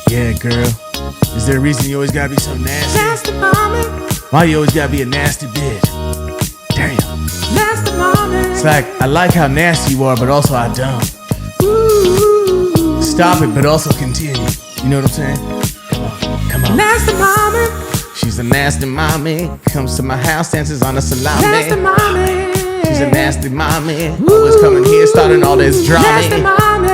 Yeah, girl. Is there a reason you always gotta be so nasty? Nasty mommy. Why you always gotta be a nasty bitch? Damn. Nasty mommy. It's like, I like how nasty you are, but also I don't. Ooh. Stop it, but also continue. You know what I'm saying? Come on. Nasty mommy. She's a nasty mommy. Comes to my house, dances on a salami. Nasty mommy. She's a nasty mommy. Always coming here, starting all this drama. Nasty mommy.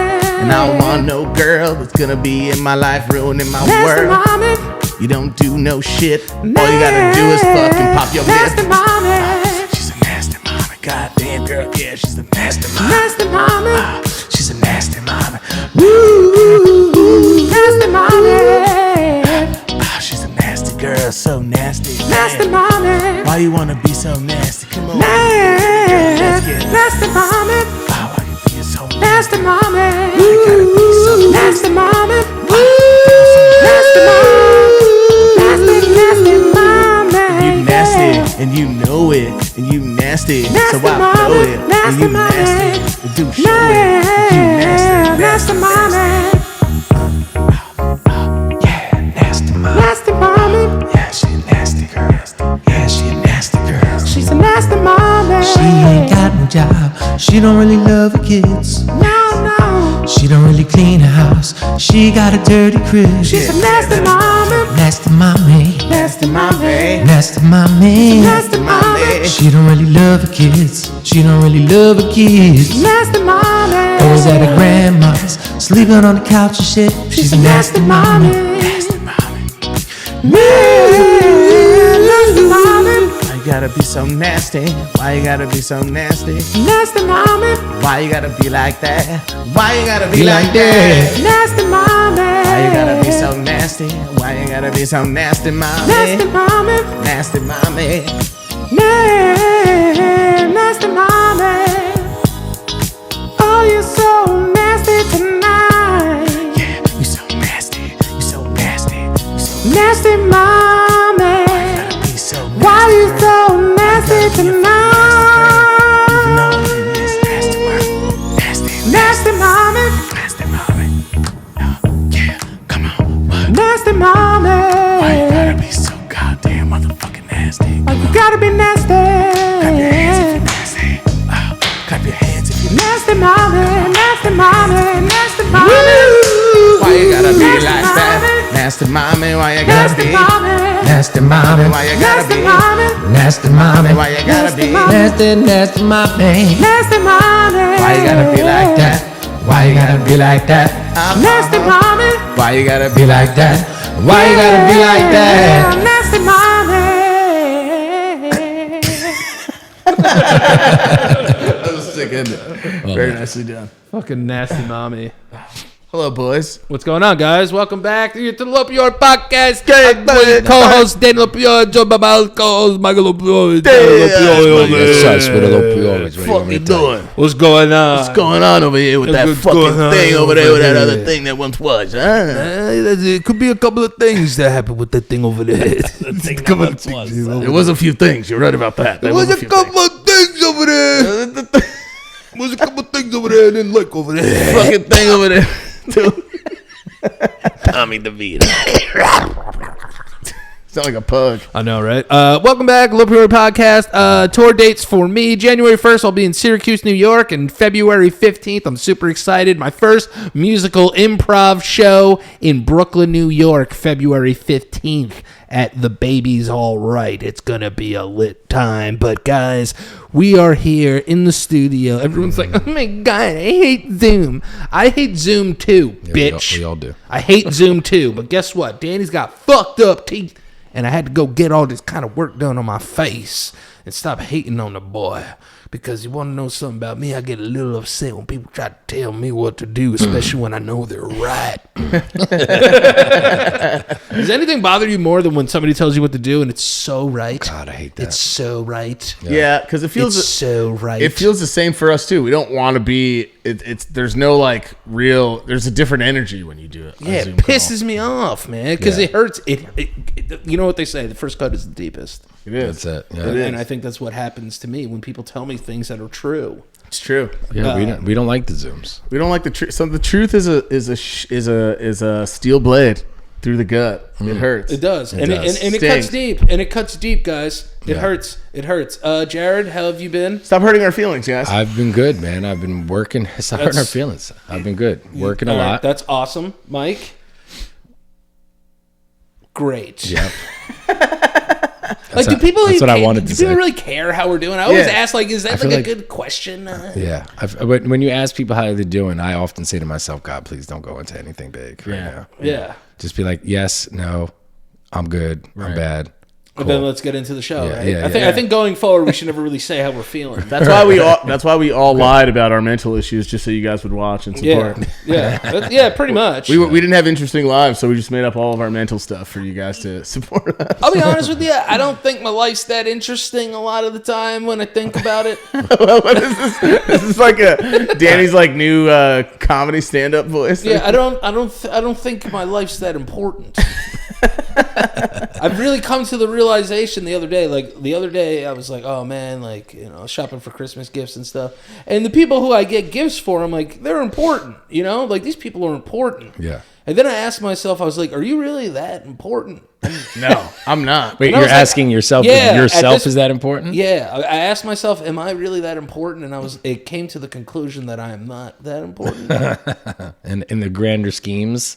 And I don't want no girl that's gonna be in my life, ruining my Nasty world. mommy. You don't do no shit. All you gotta do is fucking pop your Nasty lip. mommy. She's a nasty mommy. Goddamn girl, yeah, she's a nasty mommy. Nasty mommy. She's a nasty mommy. Ooh. Nasty mommy. She's a nasty girl, so nasty. Nasty mommy. Why you wanna be so nasty? Come on. Nasty mommy. Why you being so Nasty mommy. so Nasty mommy. Nasty mommy. Nasty mommy. You nasty, and you know it, and you nasty, so I know it, and you nasty, and do show it, and you nasty mommy. Yeah, nasty mommy. Nasty mommy. Yeah, she a nasty girl. Yeah, she a nasty girl. She's a nasty mommy. She ain't got no job. She don't really love her kids. No. She don't really clean her house. She got a dirty crib. She's a nasty mommy. Nasty mommy. Nasty mommy. Nasty mommy. Nasty mommy. She don't really love her kids. She don't really love her kids. Nasty mommy. Always at her grandma's, sleeping on the couch and shit. She's a nasty mommy. Nasty mommy. Nasty mommy. Why you gotta be so nasty? Why you gotta be so nasty? Nasty mommy. Why you gotta be like that? Why you gotta be like that? Nasty mommy. Why you gotta be so nasty? Why you gotta be so nasty, mommy? Nasty mommy. Nasty mommy. Nasty mommy. Oh, you're so nasty tonight. Yeah, you so nasty. You so nasty. You so Nasty mommy. be so nasty. Why you so nasty tonight? Even though I'm in this nasty world. Nasty. Nasty mommy. Nasty mommy. Yeah, come on. What? Nasty mommy. Why you gotta be so goddamn motherfucking nasty? Oh, you gotta be nasty. Clap your hands if you're nasty. Clap your hands if you're Nasty mommy. Nasty mommy. Nasty mommy. Why you gotta be Nasty like mommy. that? Nasty mommy, why you gotta Nasty be? mommy. Nasty mommy. Why you gotta Nasty be? mommy. Nasty mommy. Why you gotta Nasty be? mommy. Nasty, nasty mommy. Nasty mommy. Why you gotta be like that? Why you gotta be like that? Nasty mommy. Why you gotta Be like that? Why you gotta be like that? Nasty mommy. That was sick, isn't it? Very nicely done. Fucking nasty mommy. Hello, boys. What's going on, guys? Welcome back to the LoPriore podcast. Good, good. Co-host Dan LoPriore, Joe Babal, co-host Michael LoPriore. Fucking doing? What's going on? What's going on over here with that What's fucking going on thing over there with that over other there? thing that once was, huh? It could be a couple of things that happened with that thing over there. There was a few things. You're right about that. There was a couple of things over there. There was a couple of things over there I didn't like over there. Fucking thing over there. Tommy DeVito. Sound like a pug. I know, right? Welcome back, LoPriore podcast. Tour dates for me. January 1st, I'll be in Syracuse, New York, and February 15th, I'm super excited. My first musical improv show in Brooklyn, New York, February 15th at The Baby's All Right. It's gonna be a lit time. But guys, we are here in the studio. Everyone's like, oh my God, I hate Zoom. I hate Zoom too, bitch. We all do. I hate Zoom too. But guess what? Danny's got fucked up teeth. And I had to go get all this kind of work done on my face and stop hating on the boy. Because you want to know something about me, I get a little upset when people try to tell me what to do, especially when I know they're right. Does anything bother you more than when somebody tells you what to do and it's so right? God, I hate that. It's so right. Yeah, because it feels It's so right. It feels the same for us too. We don't want to be. It's there's no like real. There's a different energy when you do it. on Yeah, Zoom it call. pisses me off, man, because Yeah. it hurts. It, you know what they say, the first cut is the deepest. It is. That's it. Yeah. It is. And I think that's what happens to me when people tell me things that are true. It's true. Yeah, we don't like the Zooms. We don't like the truth. So the truth is a steel blade through the gut. It hurts. It does. And does. it cuts deep. And it cuts deep, guys. It hurts. It hurts. Jared, how have you been? Stop hurting our feelings, guys. I've been good, man. I've been working. It's not hurting our feelings. I've been good. Working a lot. That's awesome. Mike? Great. Yeah. Like, do people? That's what I wanted to do say. people really care how we're doing? I always ask, like, is that like a good question? Yeah. When you ask people how they're doing, I often say to myself, God, please don't go into anything big right now. Yeah. Just be like, yes, no, I'm good, I'm bad. But then let's get into the show. Yeah, Right? yeah, I think going forward, we should never really say how we're feeling. That's why we all lied about our mental issues, just so you guys would watch and support. Yeah, pretty much. We didn't have interesting lives, so we just made up all of our mental stuff for you guys to support us. I'll be honest with you. I don't think my life's that interesting a lot of the time when I think about it. What is this? This is like Danny's like new comedy stand-up voice. Yeah, I don't think my life's that important. I've really come to the realization the other day. Like the other day, I was like, "Oh man, like shopping for Christmas gifts and stuff." And the people who I get gifts for, I'm like, they're important. Like these people are important. Yeah. And then I asked myself, I was like, "Are you really that important?" No, I'm not. Wait, And I you're was like, asking yourself yeah, if yourself at this- is that important? Yeah, I asked myself, "Am I really that important?" And it came to the conclusion that I am not that important. And in the grander schemes.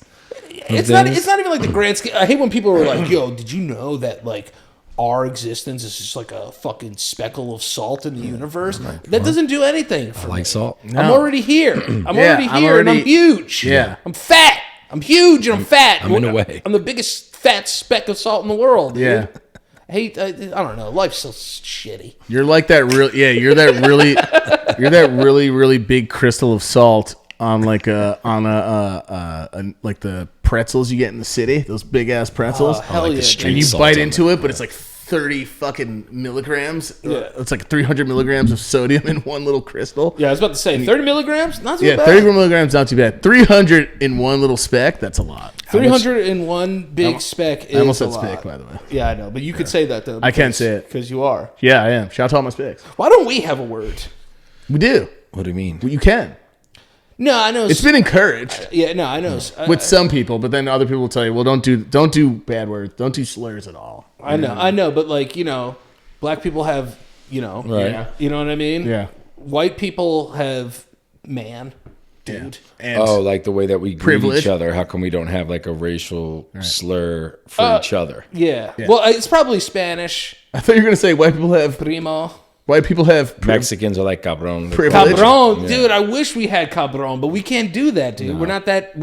It's not even like the grand scheme. I hate when people are like, "Yo, did you know that like our existence is just like a fucking speckle of salt in the universe?" That doesn't do anything for Like me. salt. I'm already here. I'm already here, and I'm huge. Yeah. I'm fat. I'm huge, and I'm fat. I'm in a way. I'm the biggest fat speck of salt in the world. Dude. Yeah. I don't know. Life's so shitty. You're like that real. Yeah, you're that really big crystal of salt on like the pretzels you get in the city. Those big ass pretzels. Oh, hell like the yeah. street And you salt bite on into it, but it's like 30 fucking milligrams. Yeah. It's like 300 milligrams of sodium in one little crystal. Yeah, I was about to say 30 milligrams. Not too Yeah, bad. 30 milligrams, not too bad. 300 in one little speck, that's a lot. 300 in one big speck is I almost a said lot. speck, by the way. Yeah, I know, but you could say that though. I can't say it. because you are. Yeah, I am. Shout out to all my specks. Why don't we have a word? We do. What do you mean? Well, you can. No, I know. It's been encouraged Yeah, no, I know. with some people, but then other people will tell you, well, don't do bad words. Don't do slurs at all. I know, but like black people have Right. Yeah. You know what I mean? Yeah. White people have man, dude. And like the way that we greet Privilege. each other. How come we don't have like a racial slur for each other? Yeah. Well, it's probably Spanish. I thought you were going to say white people have Primo. Mexicans are like cabron. Privilege. Cabron, dude. I wish we had cabron, but we can't do that, dude. We're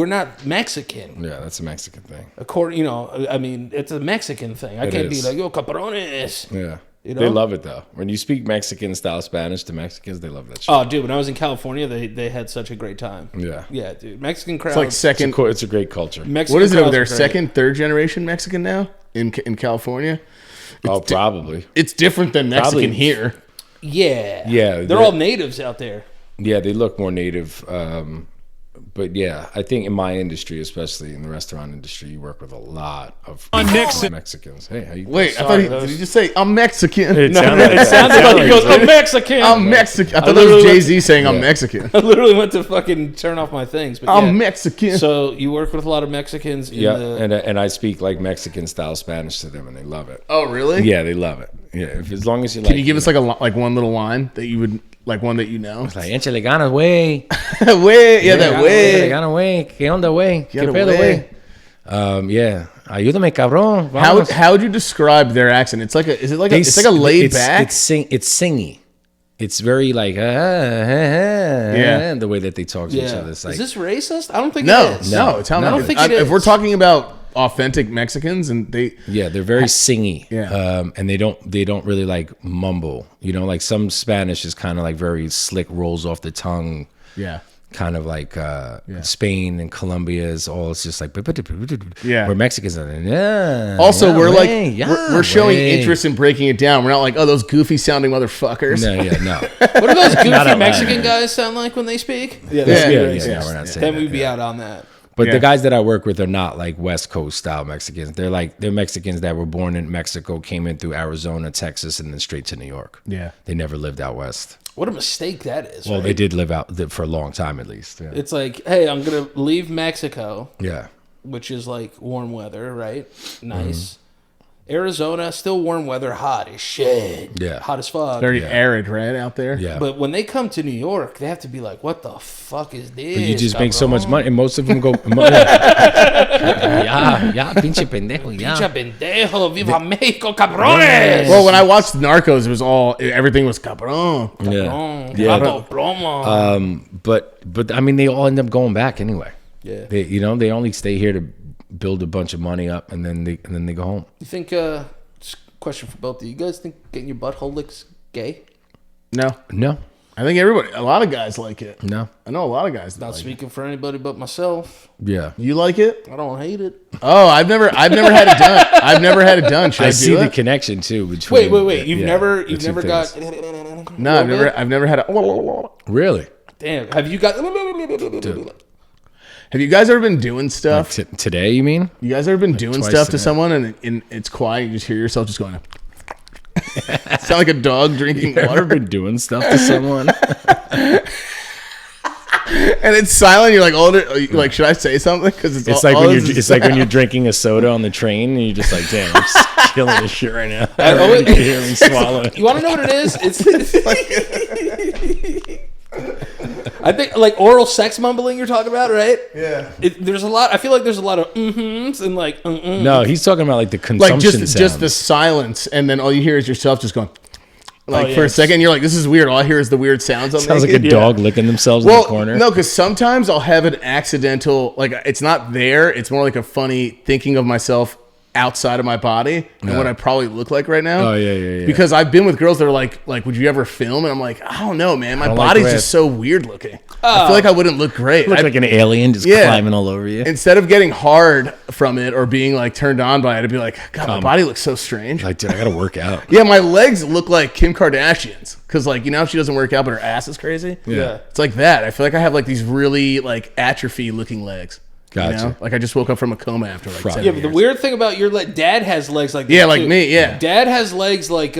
not Mexican. Yeah, that's a Mexican thing. According, I mean, it's a Mexican thing. I can't be is. like, yo, cabrones. Yeah. You know? They love it though. When you speak Mexican style Spanish to Mexicans, they love that shit. Oh, dude, when I was in California, they had such a great time. Yeah. Yeah, dude. Mexican crowd. It's like second. It's a great culture. Mexican What is it over crowds there? are great. Second, third generation Mexican now in California? Probably. It's different than Mexican Probably. here. Yeah. Yeah, They're all natives out there. Yeah, they look more native. But yeah, I think in my industry, especially in the restaurant industry, you work with a lot of Mexicans. Hey, how you doing? Wait, I thought did he just say I'm Mexican? It sounded It sounded like he goes, that. I'm Mexican. I'm Mexican. I thought that literally was went- Jay-Z saying I'm Mexican. I literally went to fucking turn off my things. But I'm yeah. Mexican. So you work with a lot of Mexicans in Yeah, the... and I speak like Mexican style Spanish to them, and they love it. Oh, really? Yeah, they love it. Yeah, as long as you Can you give us like one little line that you would like one that you know? like échale ganas, güey. Way, yeah, that Échale way. ganas, güey. ¿Qué onda, güey? ¿Qué Get pedo, away. güey? Yeah, ayúdame, cabrón. Vamos. How would you describe their accent? It's like it's like a laid back. It's singy. It's very like Yeah. the way that they talk to each other. It's like Is this racist? I don't think No, it is. no, it's how I don't Mexicans- think it If we're is. talking about authentic Mexicans and they yeah, they're very singy. Yeah. And they don't really like mumble. Like some Spanish is kind of like very slick, rolls off the tongue. yeah. Kind of like Spain and Colombia is all it's just like Yeah. Where Mexicans are yeah. Also, yeah, we're like way, yeah, we're showing way. interest in breaking it down. We're not like, oh, those goofy sounding motherfuckers. No, yeah, no. What do those goofy Not out Mexican loud. guys sound like when they speak? Yeah, yeah, yeah, we're not saying Then that, we'd be yeah. out on that. But Yeah. the guys that I work with are not like West Coast style Mexicans. They're Mexicans that were born in Mexico, came in through Arizona, Texas, and then straight to New York. Yeah. They never lived out west. What a mistake that is. Well, right? they did live out for a long time at least. Yeah. It's like, hey, I'm gonna leave Mexico, Yeah. which is like warm weather, right? Nice. Arizona, still warm weather, hot as shit. Yeah. Hot as fuck. Very arid, right, out there? Yeah. But when they come to New York, they have to be like, what the fuck is this? But you just make so much cabrón? money, and most of them go. yeah, pinche pendejo, Pinche pendejo, viva Mexico, cabrones. Well, when I watched Narcos, it was everything was cabron. Cabrón, Yeah. vato plomo. But I mean, they all end up going back anyway. Yeah. They they only stay here to build a bunch of money up, and then they go home. You think? Just a question for both of you. You guys think getting your butthole licks gay? No. No, I think a lot of guys like it. no, I know a lot of guys that Not like it. speaking for anybody but myself. yeah. You like it? I don't hate it. Oh, I've never had it done. I've never had it done. Should I, I do see it? the connection too between. Wait. You've yeah, never the two got. things. No, I've never had a. Really. Damn. Have you got? Have you guys ever been doing stuff? Today, you mean? You guys ever been doing twice stuff a to night. someone and it's quiet? You just hear yourself just going. Sound like a dog drinking Ever water, been doing stuff to someone? and it's silent. You're like, oh, like, should I say something? Because It's like when you're drinking a soda on the train, and you're just like, damn, I'm just killing this shit right now. I always- can hear me swallow. You want to know what it is? It's like. I think like oral sex mumbling you're talking about, right? Yeah. There's a lot. I feel like there's a lot of mm-hms and like No, he's talking about like the Like consumption just the sounds. silence, and then all you hear is yourself just going. Like yeah, for a it's- second, you're like, "This is weird." All I hear is the weird sounds. I'm Sounds like making. a dog licking themselves in the corner. No, because sometimes I'll have an accidental, like it's not there. It's more like a funny thinking of myself outside of my body and Yeah. what I probably look like right now. Oh, yeah. Because I've been with girls that are like, would you ever film? And I'm like, I don't know, man. My don't like body's red. just so weird looking. I feel like I wouldn't look great. Look like an alien just Yeah. climbing all over you. Instead of getting hard from it or being like turned on by it, I'd be like, God, my body looks so strange. Like, dude, I gotta work out. Yeah, my legs look like Kim Kardashian's because, like, you know, how she doesn't work out, but her ass is crazy. Yeah. It's like that. I feel like I have like these really like atrophy looking legs. Gotcha. You know? Like I just woke up from a coma after like Right. 7 Yeah, but the years. weird thing about your dad has legs like that Yeah, like too. me, yeah. Dad has legs like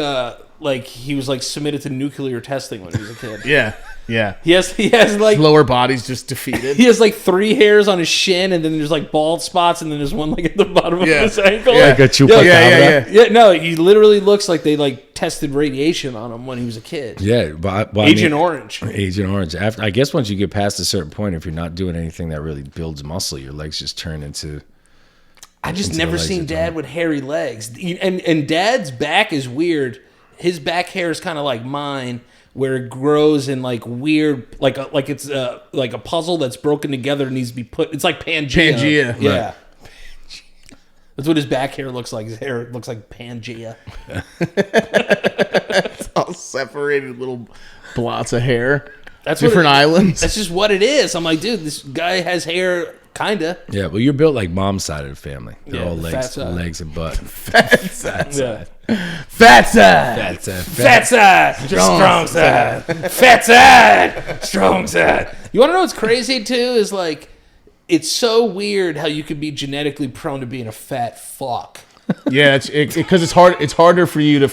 he was like submitted to nuclear testing when he was a kid. Yeah, yeah. He has like Lower body's just defeated. he has like 3 hairs on his shin, and then there's like bald spots, and then there's one like at the bottom of Yeah. his ankle. Yeah. Like a chupacabra. yeah. Yeah, no, he literally looks like they like tested radiation on him when he was a kid. Yeah, but Agent Orange. Agent Orange. After, I guess once you get past a certain point, if you're not doing anything that really builds muscle, your legs just turn into. I just Into never the legs seen of Dad Tom. with hairy legs. And Dad's back is weird. His back hair is kind of like mine, where it grows in like weird, like it's like a puzzle that's broken together and needs to be put. It's like Pangea. Pangea, Yeah. right. That's what his back hair looks like. His hair looks like Pangea. All separated little blots of hair. That's what Different islands. That's just what it is. I'm like, dude, this guy has hair, kinda. Yeah, well, you're built like mom's side of the family. They're Yeah, all the fat side. legs and butt. Yeah. Fat side. That's a Fat side, strong side. Fat side, strong side. You want to know what's crazy too? Is like, it's so weird how you could be genetically prone to being a fat fuck. Yeah, because it's hard. It's harder for you to.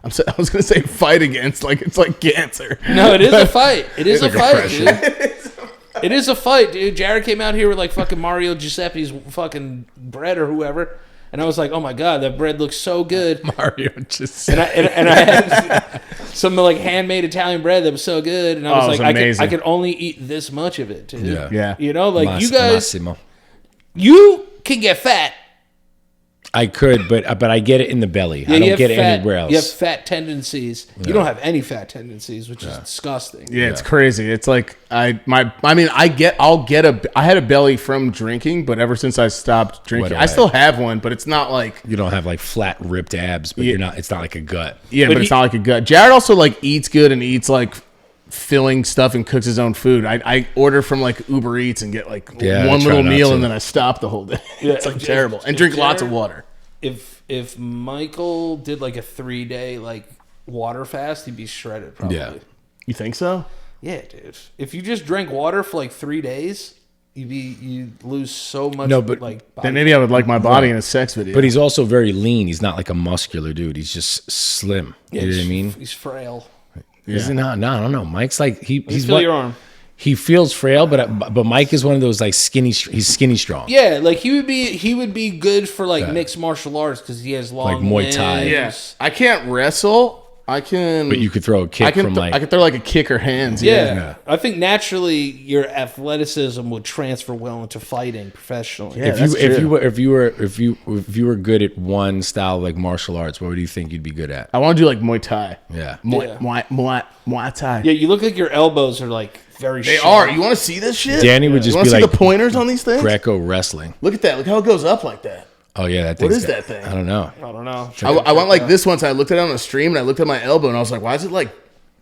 I was gonna say fight against. Like it's like cancer. No, it is a fight. It is a fight, depression. dude. It is a fight, dude. Jared came out here with like fucking Mario Giuseppe's fucking bread or whoever, and I was like, oh my god, that bread looks so good. Mario just. And I had some like handmade Italian bread that was so good, and I was Oh, it was like, amazing. I could only eat this much of it, dude. Yeah. Yeah. You know, like you guys, Massimo. you can get fat. I could, but I get it in the belly. Yeah, I you don't have get it fat, anywhere else. You have fat tendencies. You don't have any fat tendencies, which is disgusting. Yeah, it's crazy. It's like I had a belly from drinking, but ever since I stopped drinking, Went I away. still have one, but it's not like You don't have like flat ripped abs, but you're not. It's not like a gut. yeah, But but it's he- not like a gut. Jared also like eats good and eats like filling stuff and cooks his own food. I order from like Uber Eats and get like Yeah, I one try little not meal to. and then I stop the whole day. Yeah, It's like if- terrible. if- And if drink lots of Jared- water. If Michael did like a 3-day like water fast, he'd be shredded probably. Yeah. You think so? Yeah, dude. If you just drank water for like 3 days, You lose so much. No, but like body Then maybe I would like my body in a sex video. But he's also very lean. He's not like a muscular dude. He's just slim. Yeah, you know what I he's- mean? He's frail. Is he not? No, I don't know. Mike's like he's Feel what, your arm. he feels frail, but Mike is one of those like skinny. He's skinny strong. Yeah, like he would be good for like mixed martial arts because he has long Like Muay Thai. limbs. Yes. I can't wrestle. I can. But you could throw a kick I can. from like. I can throw like a kick or hands. Yeah. I think naturally your athleticism would transfer well into fighting professionally. Yeah. if you that's true. if you were good at one style like martial arts, what would you think you'd be good at? I want to do like Muay Thai. Yeah. Muay Thai. Yeah, you look like your elbows are like very. They sharp. are. You want to see this shit? Danny would You just want be to see like the pointers on these things? Greco wrestling. Look at that. Look how it goes up like that. Oh yeah, that What thing's is that thing? I don't know. I don't know. I went like this once. I looked at it on the stream and I looked at my elbow and I was like, why is it like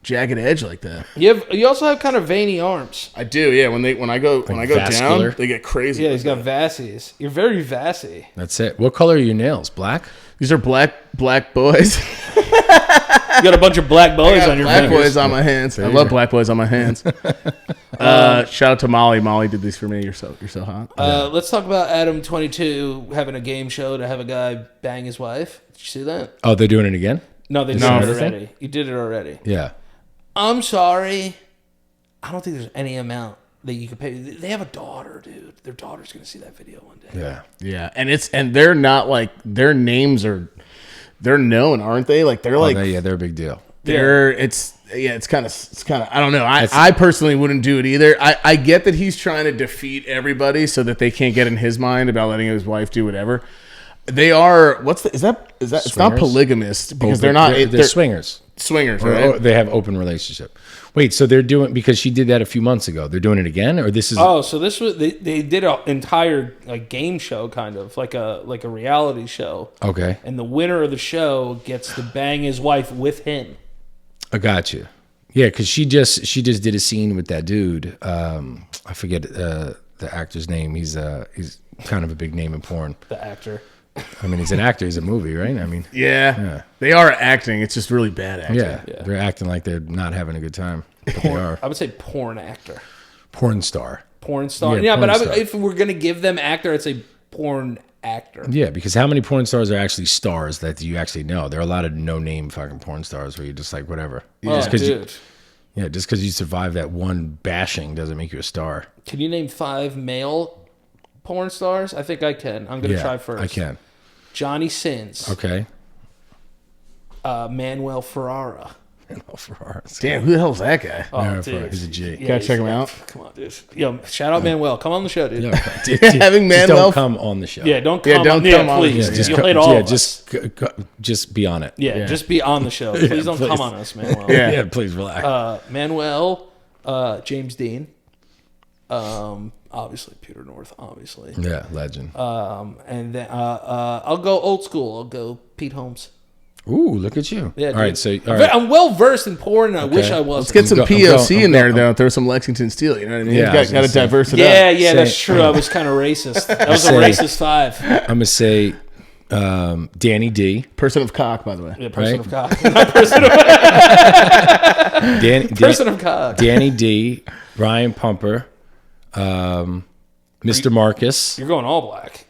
jagged edge like that? You also have kind of veiny arms. I do. Yeah. When I go vascular? down, they get crazy. Yeah, he's got vassies. You're very vassy. That's it. What color are your nails? Black? These are black boys. You got a bunch of black boys on your black fingers. boys on my hands. I love black boys on my hands. Shout out to Molly. Molly did these for me. You're so hot. Let's talk about Adam 22 having a game show to have a guy bang his wife. Did you see that? Oh, they're doing it again? No, they did No. it already. You did it already. Yeah. I'm sorry. I don't think there's any amount that you could pay. They have a daughter, dude. Their daughter's going to see that video one day. Yeah. Yeah, and they're not like their names they're known, aren't they? Like they're like They're a big deal. it's kind of I don't know. I personally wouldn't do it either. I get that he's trying to defeat everybody so that they can't get in his mind about letting his wife do whatever. They are is that it's not Swingers? polygamist because Oh, they're not They're swingers. swingers, Or right? they have open relationship. Wait, so they're doing because she did that a few months ago. They're doing it again, or this is Oh, so this was they did an entire like game show kind of like a reality show. okay. And the winner of the show gets to bang his wife with him. I got you. Yeah, because she just did a scene with that dude. I forget the actor's name. He's kind of a big name in porn. The actor. I mean, he's an actor. He's a movie, right? I mean, Yeah, they are acting. It's just really bad acting. yeah, they're acting like they're not having a good time, but they are. I would say porn actor. Porn star. Porn star. Yeah, Yeah, but porn star. if we're gonna give them actor, I'd say porn actor. Yeah, because how many porn stars are actually stars that you actually know? There are a lot of no-name fucking porn stars where you're just like, whatever. Oh, Just 'cause dude. just because you survived that one bashing doesn't make you a star. Can you name 5 male porn stars? I think I can. I'm gonna Yeah, try first. I can. Johnny Sins. Okay. Manuel Ferrara. Damn, who the hell's that guy? Oh, Manuel dude. Ferrara, he's a G. Yeah, Gotta check him out. Come on, dude. Yo, shout out Manuel. Come on the show, dude. Yeah, Having just Manuel don't come on the show. Yeah, don't come. Yeah, don't on, come on. please. Yeah, just You'll co- hate all yeah, of us. just be on it. Yeah, just be on the show. Please don't come on us, Manuel. Yeah. Yeah, please relax. Manuel, James Dean, obviously Peter North, obviously, Yeah, legend. and then I'll go old school. I'll go Pete Holmes. Ooh, look at you. Yeah, all dude. right, so all right. I'm well versed in porn. And I wish I Let's wasn't. get some I'm POC go- in there I'm though. Throw some Lexington Steel. You know what I mean? Yeah, I was Got to gonna say. diverse it Yeah, up. yeah, that's Say- true. I was kind of racist. That was a Say- racist 5. I'm gonna say Danny D. Person of cock, by the way. Yeah, person Right. of cock. Not person of person of cock. Danny D. Ryan Pumper. Mr. Marcus. You're going all black.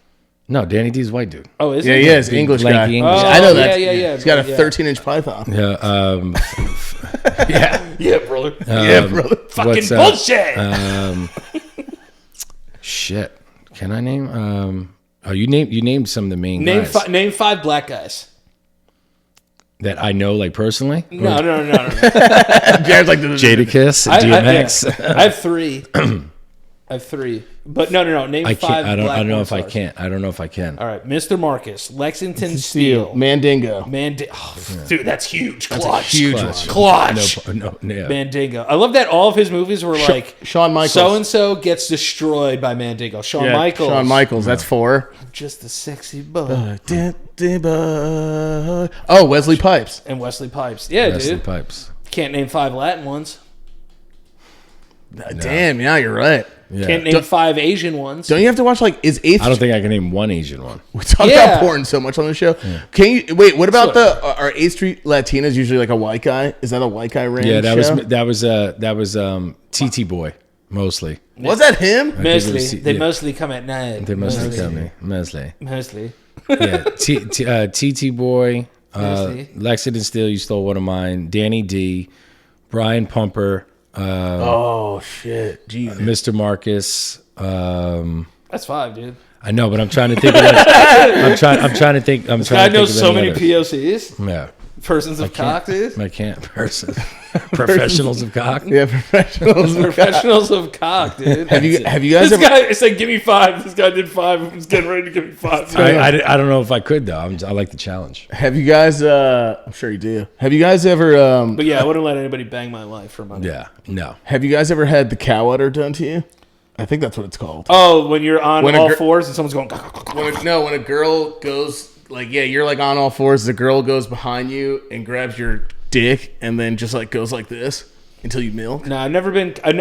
No, Danny D's white dude. Oh, is Yeah, it? he is. Big, English lanky guy. English I know Oh, that. yeah. He's got a Yeah. 13-inch python. Yeah, Yeah, brother. Yeah, brother. Fucking what's, bullshit. Shit. Can I name? You named some of the main Name guys name 5 black guys. that I know, like personally. No. Jared's like, Jadakiss, DMX. I have 3. I have 3. But no. Name I 5 can't. I don't black know porn if I stars. can. I don't know if I can. All right, Mr. Marcus, Lexington Steel. Mandingo. Dude, that's huge. Clutch. Huge Clutch. No, yeah. Mandingo. I love that all of his movies were like Shawn Michaels. so and so gets destroyed by Mandingo. Shawn Yeah, Michaels. Shawn Michaels. That's 4. Just a sexy boy. Oh, Wesley Pipes. And Wesley Pipes. Yeah, Wesley dude. Pipes. Can't name 5 Latin ones. Damn, yeah, you're right. Yeah. Can't name 5 Asian ones. Don't you have to watch like is eighth? I don't think I can name one Asian one. We talk Yeah. about porn so much on the show. Can you wait? What about are 8th Street Latinas usually like a white guy? Is that a white guy ran? Yeah, show? that was TT Boy mostly. Was that him? Mostly. They yeah. mostly come at night. They mostly come. Mostly. Yeah. TT Boy, Mostly. Lexington Steele, you stole one of mine. Danny D, Brian Pumper, Oh shit, Jesus. Mr. Marcus. That's 5, dude. I know, but I'm trying to think. I'm trying to think. This guy knows so many POCs. Yeah. Persons of cock, dude. I can't. Professionals of cock. Yeah, professionals. Professionals of cock, dude. Have you guys This ever? guy said, "Give me 5." This guy did 5. He's getting ready to give me 5. I don't know if I could though. I like the challenge. Have you guys? I'm sure you do. Have you guys ever? But yeah, I wouldn't let anybody bang my wife for money. Yeah. No. Have you guys ever had the cow udder done to you? I think that's what it's called. Oh, when you're on When all a fours and someone's going. When a girl goes like, yeah, you're like on all fours. The girl goes behind you and grabs your dick and then just like goes like this until you milk. No, I've never been. I've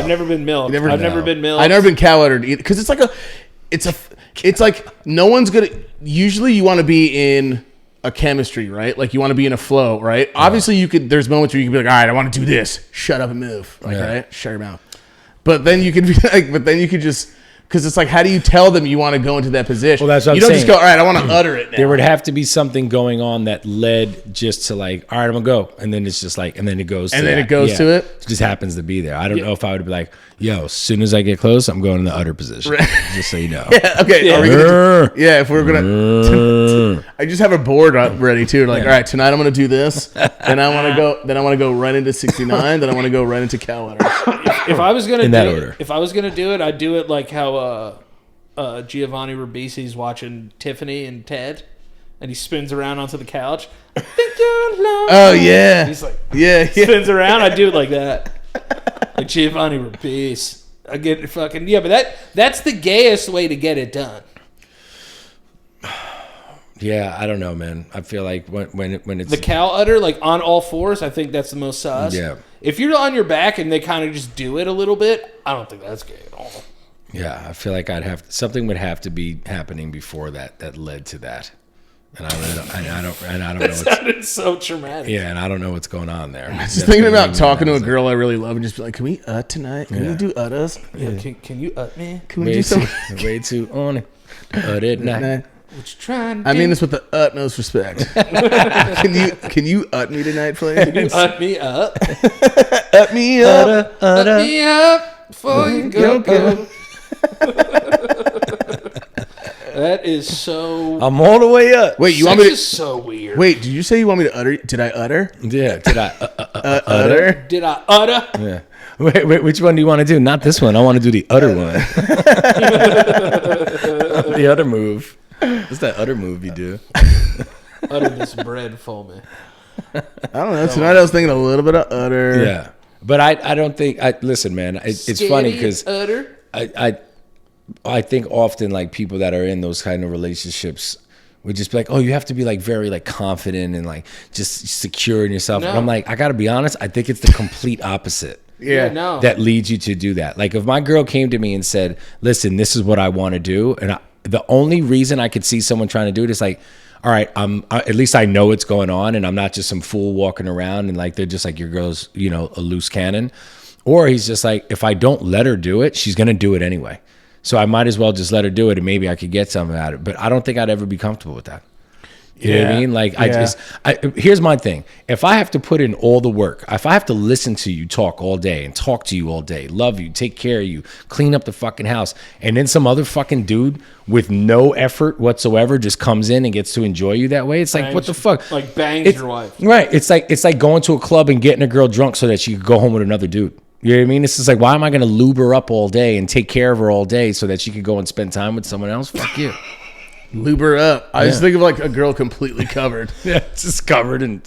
never been milked. I've never been milked. I've never been cow uddered either because it's like no one's gonna. Usually, you want to be in a chemistry, right? Like you want to be in a flow, right? Yeah. Obviously, you could. There's moments where you can be like, all right, I want to do this. Shut up and move, like right? Shut your mouth. But then you could be like, just because it's like, how do you tell them you want to go into that position? Well, that's what you I'm don't saying. just go, all right, I want to utter it now. There would have to be something going on that led just to like, all right, I'm gonna go, and then it's just like, and then it goes, and to then that. it goes to it. It just happens to be there. I don't know if I would be like, yo, as soon as I get close, I'm going in the utter position. Just so you know. Yeah, okay. Yeah. Are we gonna if we're gonna, I just have a board ready too. Like, all right, tonight I'm gonna do this. Then I want to go. Then I want to go right into 69. Then I want to go right into cow udders. If I was gonna In that order. If I was gonna do it, I'd do it like how Giovanni Ribisi's watching Tiffany and Ted, and he spins around onto the couch. Oh yeah. He's like, yeah. spins around. I do it like that. Like Giovanni Ribisi. I get fucking but that's the gayest way to get it done. Yeah, I don't know, man. I feel like when it's The cow udder, like on all fours, I think that's the most sus. Yeah. If you're on your back and they kind of just do it a little bit, I don't think that's gay at all. yeah, I feel like something would have to be happening before that led to that, and I don't know. That sounded so traumatic. Yeah, and I don't know what's going on there. Just thinking about talking to a girl I really love and just be like, can we tonight? Can we do udders? Yeah, can you me? Can we do something? Way too on it. At night. What you trying to I do? mean this with the utmost respect. Can you ut me tonight, please? Ut me up. Ut me up. Ut me up before you go. That is so. I'm all the way up. Wait, you Sex want me to? is so weird. Wait, did you say you want me to utter? Did I utter? Yeah. Did I Utter? Did I utter? Yeah. Wait, which one do you want to do? Not this one. I want to do the utter one. The utter move. What's that utter move you do? Utter this bread for me. I don't know. Tonight I was thinking a little bit of utter. Yeah. But I don't think. Listen, man. It's funny because utter. I think often like people that are in those kind of relationships would just be like, oh, you have to be like very like confident and like just secure in yourself. No. And I'm like, I got to be honest. I think it's the complete opposite. Yeah. No. That leads you to do that. Like if my girl came to me and said, listen, this is what I want to do. And the only reason I could see someone trying to do it is like, all right, at least I know what's going on and I'm not just some fool walking around and like they're just like your girl's, a loose cannon. Or he's just like, if I don't let her do it, she's going to do it anyway. So I might as well just let her do it and maybe I could get something out of it. But I don't think I'd ever be comfortable with that. You know what I mean? Like here's my thing. If I have to put in all the work, if I have to listen to you talk all day and talk to you all day, love you, take care of you, clean up the fucking house, and then some other fucking dude with no effort whatsoever just comes in and gets to enjoy you that way, it's like, what the fuck? Like bangs your wife. Right. It's like going to a club and getting a girl drunk so that she could go home with another dude. You know what I mean? It's just like, why am I going to lube her up all day and take care of her all day so that she could go and spend time with someone else? Fuck you. Lube her up. I just think of like a girl completely covered. Yeah, it's just covered in.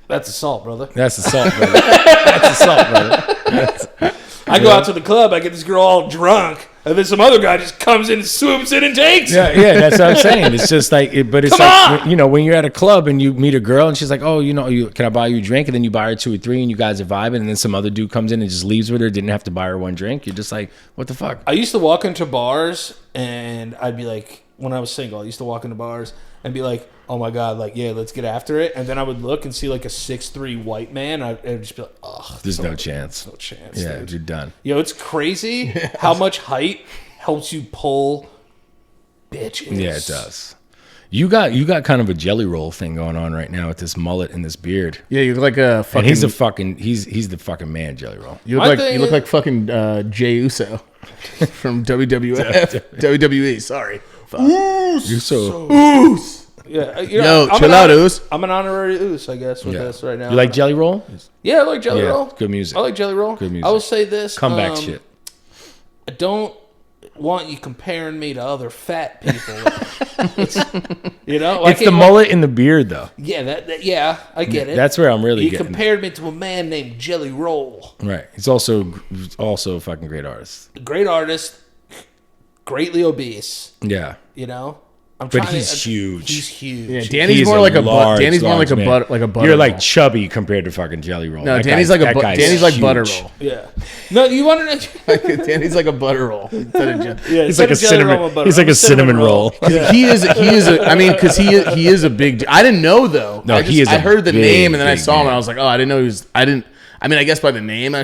That's assault, brother. That's assault, brother. That's assault, brother. I go out to the club, I get this girl all drunk, and then some other guy just comes in, swoops in, and takes. Yeah, that's what I'm saying. It's just like, but it's like, when you're at a club and you meet a girl and she's like, oh, can I buy you a drink? And then you buy her 2 or 3 and you guys are vibing, and then some other dude comes in and just leaves with her, didn't have to buy her one drink. You're just like, what the fuck? I used to walk into bars and I'd be like, when I was single, I used to walk into bars and be like, oh my God, like, yeah, let's get after it. And then I would look and see like a 6'3" white man. I would just be like, oh, There's no chance. no chance. Yeah, dude. you're done. Yo, it's crazy how much height helps you pull bitches. Yeah, it does. You got kind of a jelly roll thing going on right now with this mullet and this beard. Yeah, you look like a fucking. And he's the fucking man, Jelly Roll. You look like fucking Jey Uso from WWF, WWE. Sorry. Fuck. You're so Oos. Yeah, Yo, I'm chill out, Oos. I'm an honorary Oos, I guess, with this right now. You like Jelly Roll? Yeah, I like Jelly Roll. Good music. I like Jelly Roll. Good music. I will say this. Comeback shit. I don't want you comparing me to other fat people. You know? It's the mullet and the beard, though. Yeah, yeah, I get it. That's where I'm really You getting. compared me to a man named Jelly Roll. Right. He's also a fucking great artist. Great artist, greatly obese. Yeah. You know? But he's huge. He's huge. Yeah, Danny's more like a butt. Danny's more like a man. butt, like a butter. You're like roll. chubby compared to fucking Jelly Roll. No, That Danny's guy's- like a that guy's Danny's like butter huge. roll. Yeah. No, you want to know? Danny's like a butter roll. Instead of Yeah, He's like a cinnamon. He's like a cinnamon roll. He is. I mean, because he is a big. I didn't know though. No, I heard the big, name and then I big saw him man. and I was like, oh, I didn't know he was. I didn't. I mean, I guess by the name,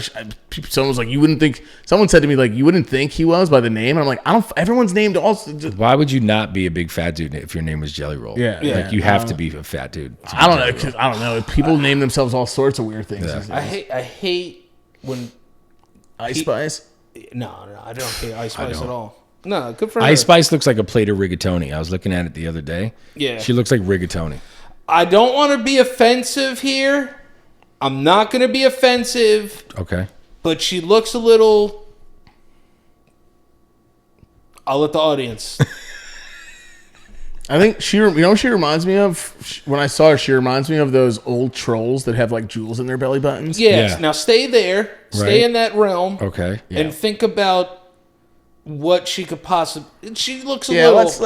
someone was like, you wouldn't think. Someone said to me like, you wouldn't think he was by the name. And I'm like, I don't. Everyone's named also. Why would you not be a big fat dude if your name was Jelly Roll? Yeah. Like you have to be a fat dude. to be I don't know. Jelly Roll. 'Cause I don't know. People name themselves all sorts of weird things. Yeah. these days. I hate when. Ice Spice. No, I don't hate Ice Spice don't. at all. No, good for her. Ice Spice looks like a plate of rigatoni. I was looking at it the other day. Yeah. She looks like rigatoni. I don't want to be offensive here. I'm not going to be offensive, Okay. but she looks a little. I'll let the audience. I think she. You know what she reminds me of? When I saw her, she reminds me of those old trolls that have like jewels in their belly buttons. Yes. Yeah. Now stay there. Stay Right. in that realm. Okay. And think about what she could possibly. She looks a Yeah. little. Let's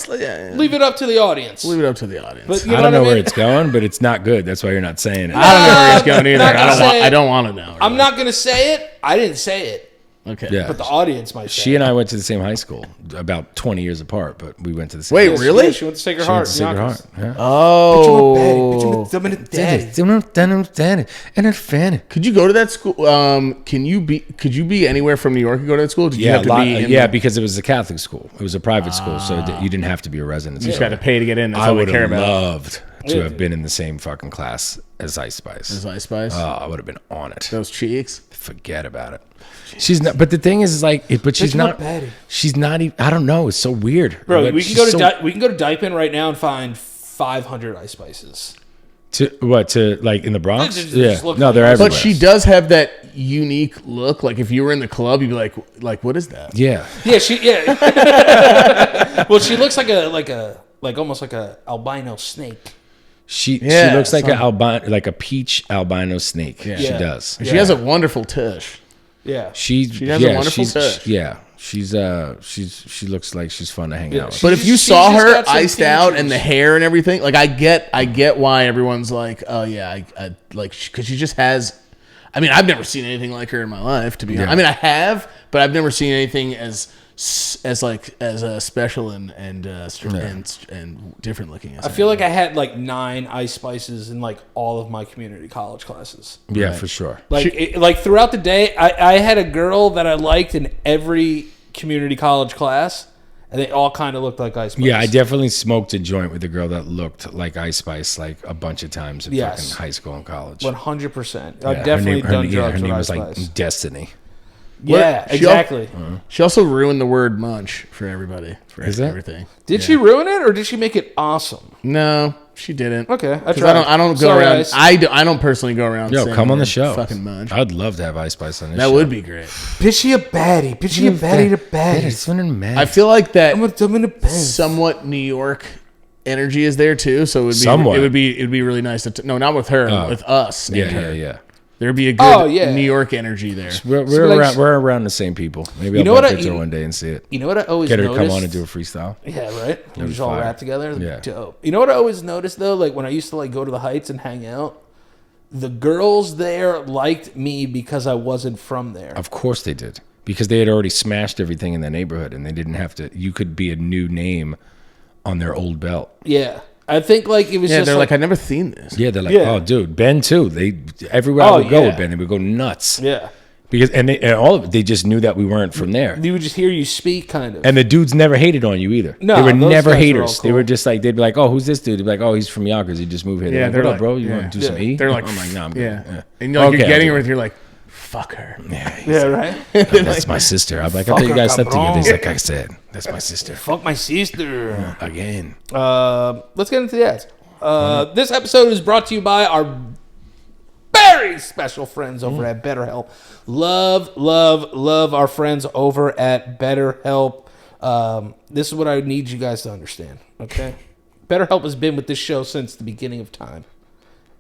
Leave it up to the audience. leave it up to the audience. But you I know don't know what I where mean? it's going, but it's not good. That's why you're not saying it. I don't know where he's going either. Not gonna say it. I don't want to know. I'm not going to say it. I didn't say it. Okay. Yeah. But the audience might say She it. and I went to the same high school, about 20 years apart, but we went to the same. Wait, high school. really? Yeah, she went to Sacred She went Heart. to Sacred Heart. Yeah. Oh. Daddy. Could you go to that school? Could you be anywhere from New York and go to that school? Did you Yeah, have to be in yeah, because it was a Catholic school. It was a private school, so you didn't have to be a resident. You just got to pay to get in. That's I all they would care have about. loved to have been in the same fucking class as Ice Spice. Is Ice Spice? Oh, I would have been on it. Those cheeks. Forget about it. She's not. But the thing is like, but she's Bitch, I'm a not. baddie. She's not even. I don't know. It's so weird, Bro, But we can she's go to so- we can go to Daipen right now and find 500 Ice Spices. to what to like in the Bronx. Just Yeah, look no, they're like- everywhere. But she does have that unique look. Like if you were in the club, you'd be like, what is that? Yeah, Yeah, well, she looks like almost like a albino snake. she Yeah, looks like some- like a peach albino snake. She Yeah. does. She has a wonderful tush. Yeah. She has a wonderful tush. She looks like she's fun to hang out with. But if you She's saw just her got some iced out features. and the hair and everything, like I get why everyone's like, oh yeah, I like because she just has. I mean, I've never seen anything like her in my life. To be honest, I mean, I have, but I've never seen anything as special and different looking. As I feel like I had like 9 Ice Spices in like all of my community college classes. Yeah, for sure. Like like throughout the day, I had a girl that I liked in every community college class, and they all kind of looked like Ice Spice. Yeah, I definitely smoked a joint with a girl that looked like Ice Spice like a bunch of times in Yes. fucking high school and college. 100%. Yeah, I've definitely her done name, drugs her name with was Ice like Spice. Destiny. Yeah, She exactly. She also ruined the word munch for everybody. For Is that- everything? Did she ruin it or did she make it awesome? No, she didn't. Okay, I 'Cause tried. I don't go Sorry, around. Ice. I don't personally go around. Yo, saying come on the word show. Fucking munch. I'd love to have Ice Spice on this That show. would be great. Bitch, she a baddie. Bitch, she a baddie to baddie. I feel like that I'm in a bed. somewhat New York energy is there too. So it would be Somewhat. it'd be really nice to no, not with her, with us. Yeah, and her. yeah. There'd be a good Oh, yeah. New York energy there. We're around the same people. Maybe I'll know what bump I- into her one day and see it. You know what I always Get her to noticed? come on and do a freestyle. Yeah, right. We be just all fire. rap together. Yeah. Dope. You know what I always noticed though? Like when I used to like go to the Heights and hang out, the girls there liked me because I wasn't from there. Of course they did. Because they had already smashed everything in the neighborhood and they didn't have to. You could be a new name on their old belt. Yeah. I think like it was Yeah, just they're like, I never seen this. Yeah, they're like, Yeah. oh, dude, Ben too. They everywhere I would go with Ben, they would go nuts. Yeah. Because and all of it, they just knew that we weren't from there. You would just hear you speak, kind of. And the dudes never hated on you either. No, they were those never guys are haters. all They cool. were just like, they'd be like, oh, who's this dude? They'd be like, oh, he's from Yonkers. He just moved here. They're like, they're what up, like, bro? You yeah. want to do some E? They're like, I'm like, no, I'm good. yeah. And you're Okay, getting I'll do her, it. you're like, fuck her. Yeah, right? That's my sister. I'm like, I thought you guys slept together. He's like, I said, that's my sister. Fuck my sister. Again. Let's get into the ads. This episode is brought to you by our very special friends over at BetterHelp. Love our friends over at BetterHelp. This is what I need you guys to understand, okay? BetterHelp has been with this show since the beginning of time.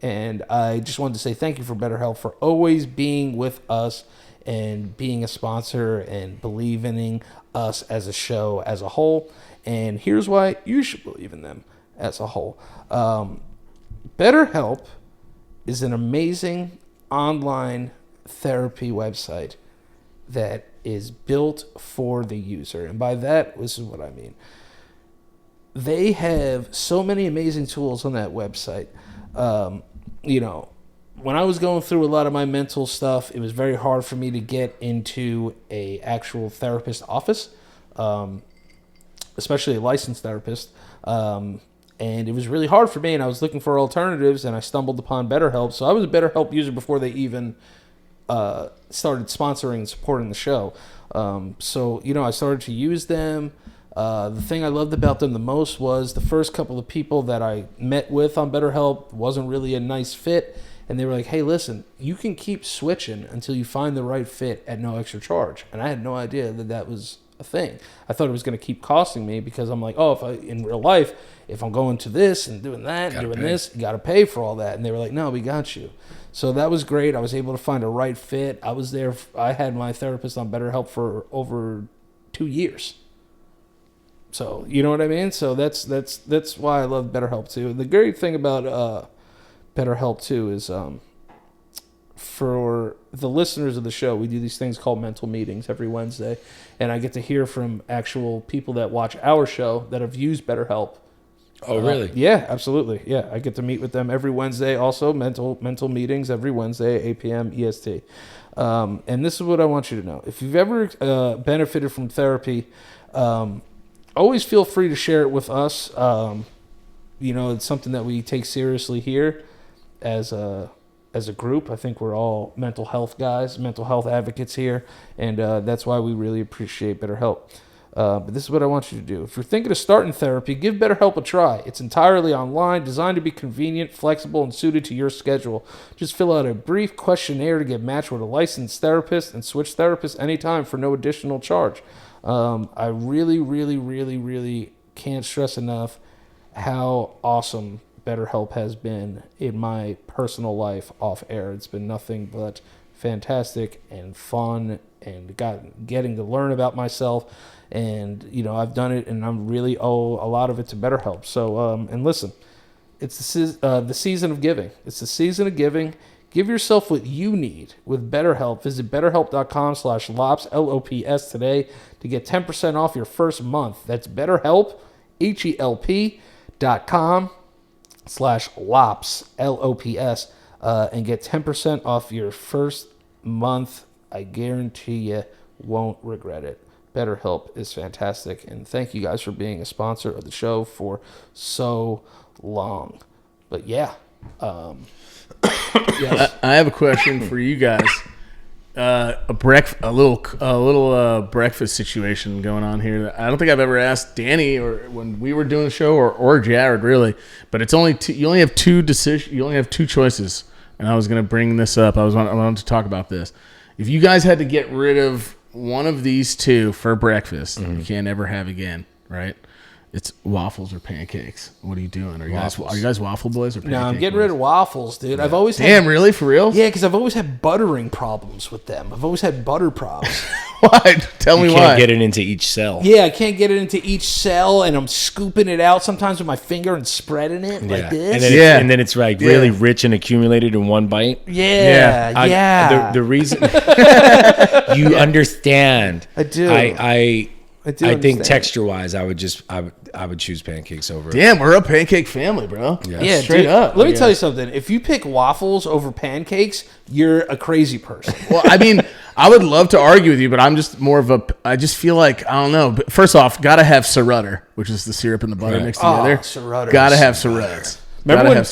And I just wanted to say thank you for BetterHelp for always being with us and being a sponsor and believing in us as a show as a whole. And here's why you should believe in them as a whole. BetterHelp is an amazing online therapy website that is built for the user. And by that, this is what I mean. They have so many amazing tools on that website. You know, when I was going through a lot of my mental stuff, it was very hard for me to get into a actual therapist office, especially a licensed therapist. And it was really hard for me, and I was looking for alternatives, and I stumbled upon BetterHelp. So I was a BetterHelp user before they even started sponsoring and supporting the show. So, you know, I started to use them. The thing I loved about them the most was the first couple of people that I met with on BetterHelp wasn't really a nice fit. And they were like, hey, listen, you can keep switching until you find the right fit at no extra charge. And I had no idea that that was a thing. I thought it was going to keep costing me because I'm like, oh, in real life, if I'm going to this and doing that and doing this, you got to pay for all that. And they were like, no, we got you. So that was great. I was able to find a right fit. I was there. I had my therapist on BetterHelp for over 2 years. So, you know what I mean? So that's why I love BetterHelp too. And the great thing about BetterHelp too is for the listeners of the show, we do these things called mental meetings every Wednesday, and I get to hear from actual people that watch our show that have used BetterHelp. Oh, really? Yeah, absolutely. Yeah, I get to meet with them every Wednesday. Also, mental meetings every Wednesday, 8 p.m. EST. And this is what I want you to know: if you've ever benefited from therapy, always feel free to share it with us. You know, it's something that we take seriously here as a group. I think we're all mental health guys, mental health advocates here, and that's why we really appreciate BetterHelp. But this is what I want you to do. If you're thinking of starting therapy, give BetterHelp a try. It's entirely online, designed to be convenient, flexible, and suited to your schedule. Just fill out a brief questionnaire to get matched with a licensed therapist and switch therapists anytime for no additional charge. I really, really, really, really can't stress enough how awesome BetterHelp has been in my personal life off air. It's been nothing but fantastic and fun, and getting to learn about myself. And, you know, I've done it, and I really owe a lot of it to BetterHelp. So, and listen, it's the season of giving. It's the season of giving. Give yourself what you need with BetterHelp. Visit BetterHelp.com/LOPS, LOPS today to get 10% off your first month. That's BetterHelp, HELP.com/LOPS, LOPS, and get 10% off your first month. I guarantee you won't regret it. BetterHelp is fantastic, and thank you guys for being a sponsor of the show for so long. But yeah, yes. I have a question for you guys. A little breakfast situation going on here. I don't think I've ever asked Danny or when we were doing the show or Jared really, but it's only two, you only have two decisions. You only have two choices, and I was going to bring this up. I wanted to talk about this. If you guys had to get rid of one of these two for breakfast, you can't ever have again, right? It's waffles or pancakes. What are you doing? Are you guys waffle boys or pancake No, I'm getting boys? rid of waffles, dude. I've always Damn, really? For real? Yeah, because I've always had buttering problems with them. I've always had butter problems. Why? Tell me You why. can't get it into each cell. Yeah, I can't get it into each cell, and I'm scooping it out sometimes with my finger and spreading it like this. And then it's like really rich and accumulated in one bite. Yeah. The reason you understand. I do. I I think texture-wise, I would choose pancakes over. Damn, we're a pancake family, bro. Yeah, straight up. Let me tell you something. If you pick waffles over pancakes, you're a crazy person. Well, I mean, I would love to argue with you, but I'm just more of a. I just feel like I don't know. But first off, gotta have Cirutter, which is the syrup and the butter mixed together. Cirutter. Gotta have Cirutter.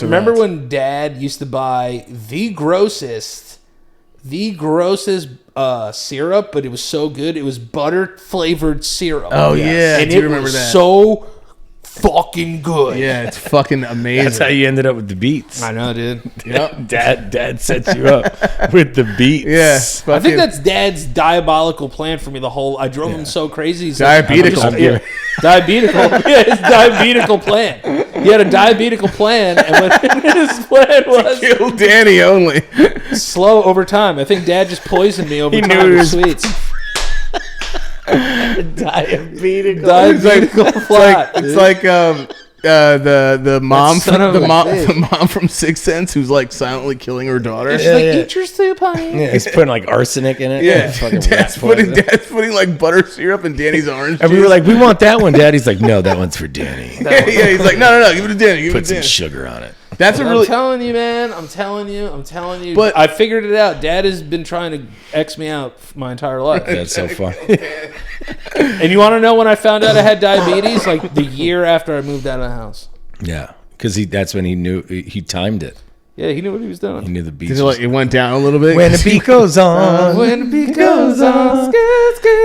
Remember when Dad used to buy the grossest syrup, but it was so good. It was butter flavored syrup. Oh yeah, and I do it remember was that. so fucking good. Yeah, it's fucking amazing. That's how you ended up with the beats. I know, dude. Yep. Dad set you up with the beats. Yeah, I think that's Dad's diabolical plan for me. I drove him so crazy. He's Diabetical. Like, diabetical. Yeah, his diabetical plan. He had a diabetical plan, and what his plan was Kill Danny only. slow over time. I think Dad just poisoned me over He time knew he with was- sweets. Diabetical plot. It's like the mom son from of a bitch. the mom from Sixth Sense who's like silently killing her daughter. She's like, eat your soup, honey. Yeah, he's putting like arsenic in it. Yeah, Fucking Dad's putting like butter syrup in Danny's orange And we juice. were like, we want that one, Dad. He's like, no, that one's for Danny. yeah, he's like, no, give it to Danny. Give it Put to some Danny. sugar on it. That's a I'm really telling you, man. I'm telling you. But- I figured it out. Dad has been trying to X me out my entire life. That's so fun. And you want to know when I found out I had diabetes? Like the year after I moved out of the house. Yeah, because that's when he knew he timed it. Yeah, he knew what he was He doing. knew the beats. Did it, like, it went down a little bit. When the beat goes on, When the beat goes on,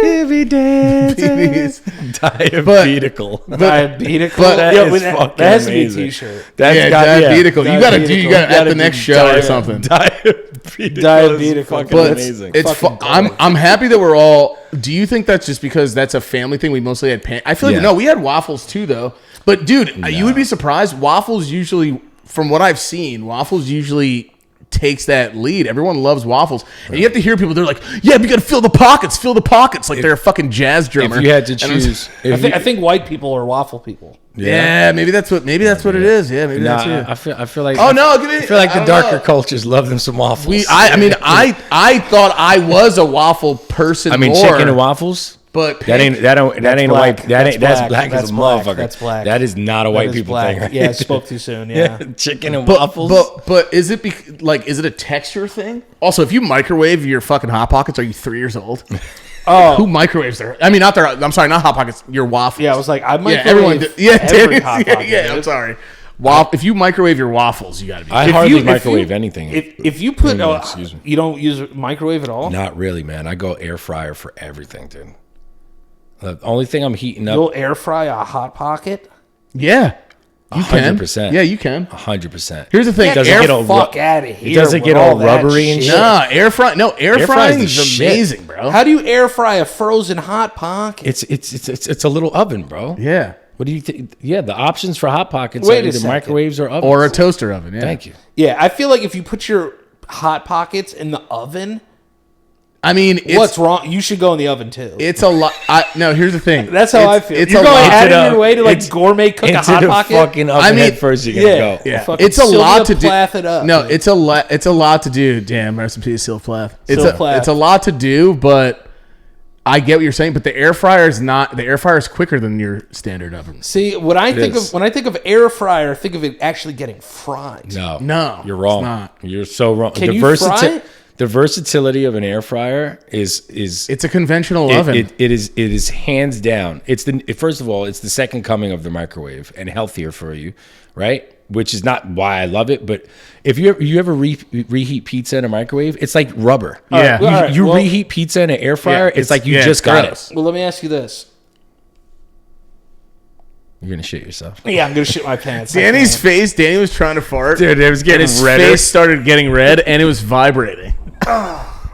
every dance Babies. diabetical. diabetical. But- Yo, That is fucking that has to be a amazing. t-shirt. That's Yeah, diabetical. You gotta at the next show or something. Diabetical. But- Fucking amazing. It's I'm happy that we're all. Do you think that's just because that's a family thing? We mostly had I feel like Yeah. no, we had waffles too though. But dude, you would be surprised. Waffles usually, from what I've seen, waffles usually takes that lead. Everyone loves waffles, and you have to hear people. They're like, "Yeah, we got to fill the pockets," like they're a fucking jazz drummer. If you had to And I'm choose, I think white people are waffle people. yeah, maybe that's what it is. Yeah, maybe that's it. I feel like. Oh no, give me. I feel like I the don't darker know. cultures love them some waffles. I thought I was a waffle person. I mean, more, chicken and waffles. but That ain't a black. white. That's That's black black. as a That's black. motherfucker. That's black. That is not a white That is people black. thing. Right? Yeah, I spoke too soon. Yeah. Chicken and waffles. But is it is it a texture thing? Also, if you microwave your fucking Hot Pockets, are you 3 years old? Oh, Who microwaves their? I mean, not their. I'm sorry, not Hot Pockets. Your waffles. yeah. I was like, I might. yeah, everyone. Yeah, every Danny's- Hot yeah, Pocket, yeah. I'm dude. sorry. If you microwave your waffles, you got to be. I If hardly you- if microwave you- anything. If you put, excuse me. you don't use a microwave at all. Not really, man. I go air fryer for everything, dude. The only thing I'm heating up, You'll air fry a Hot Pocket. Yeah, you can. 100%. Yeah, you can. 100%. Here's the thing. doesn't air get all Fuck out of here. doesn't with get all all that rubbery and shit. shit. Nah, air fry. No, air Air fry's frying the is shit. amazing, bro. How do you air fry a frozen Hot Pocket? It's a little oven, bro. Yeah, What do you think? Yeah, the options for hot pockets Wait are a either second. microwaves or ovens. or a toaster oven. Yeah. Thank you. Yeah, I feel like if you put your Hot Pockets in the oven, I mean, what's wrong? You should go in the oven too. It's a lot. No, here's the thing. That's how I feel. It's You're a going lot. out Into of the- your way to like it's- gourmet cook a Into Hot the Pocket. fucking oven I mean, head first. You're gonna go. Yeah, Fucking it's a lot to Sylvia do. Plath it up, no, dude. it's a lot. It's a lot to do. Damn, rest in peace, Sylvia Plath. Sylvia Plath. It's a lot to do, but I get what you're saying. But the air fryer is not. The air fryer is quicker than your standard oven. See, what I think is. of when I think of air fryer, think of it actually getting fried. No, you're wrong. it's not. You're so wrong. Can you fry it? The versatility of an air fryer is It's a conventional oven. It is hands down. First of all, it's the second coming of the microwave and healthier for you, right? Which is not why I love it, but if you ever reheat pizza in a microwave, it's like rubber. Yeah. You, All right, you well- reheat pizza in an air fryer, Yeah, it's like you yeah, just it's got gross. it. Well, let me ask you this. You're gonna shit yourself. Yeah, I'm gonna shit my pants. Danny's face. Danny was trying to fart. Dude, it was and getting his redder. face started getting red, and it was vibrating.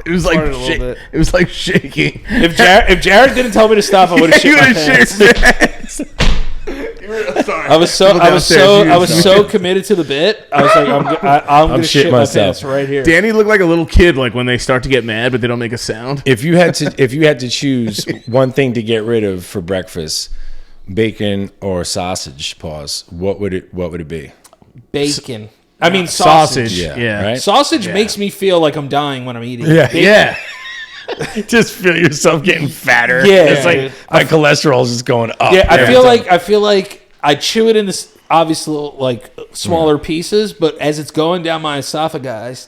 It was like Farted a little bit. it was like shaking. If Jared didn't tell me to stop, I would have You shit my would've pants. shit your pants. Sorry. I was so People downstairs, I was so committed to the bit. I was like, I'm gonna shit shit my myself. pants right here. Danny looked like a little kid, like when they start to get mad, but they don't make a sound. If you had to choose one thing to get rid of for breakfast, bacon or sausage, pause, what would it be? Bacon. I mean sausage. Yeah. Right? Sausage makes me feel like I'm dying when I'm eating. Yeah. Yeah. Just feel yourself getting fatter. Yeah, it's like dude. my cholesterol's just going up. Yeah, I feel like I chew it in this obviously like smaller pieces, but as it's going down my esophagus,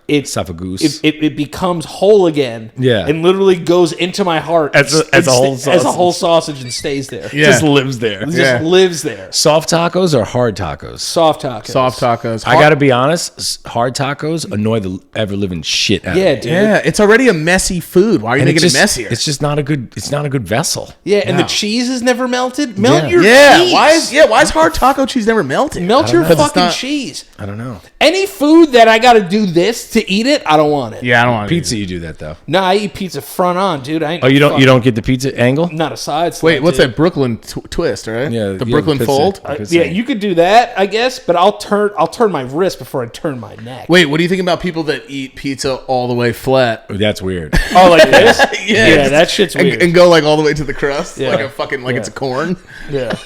esophagus. It becomes whole again. Yeah. And literally goes into my heart As a whole sausage. as a whole sausage and stays there. Yeah. Just lives there. It just lives there. Soft tacos or hard tacos? Soft tacos. Soft tacos. I gotta be honest, hard tacos annoy the ever living shit out of Yeah, me. dude. Yeah, it's already a messy food. Why are you And making it's it messier? It's just not a good vessel. Yeah, and the cheese is never melted. Melt your yeah, cheese. why is hard taco cheese never melted? Melt your Because it's fucking not- cheese. I don't know. Any food that I got to do this to eat it, I don't want it. Yeah, I don't want Pizza, you do that though. Nah, I eat pizza front on, dude. I ain't Oh, you don't get the pizza angle? not a side slice. Wait, what's that Brooklyn twist? Right? Yeah, the yeah, Brooklyn pizza. fold. Pizza. Yeah, you could do that, I guess, but I'll turn my wrist before I turn my neck. Wait, what do you think about people that eat pizza all the way flat? Oh, that's weird. Oh, like this? Yeah. Yeah, that shit's weird. And go like all the way to the crust, Yeah. like a fucking it's a corn. Yeah.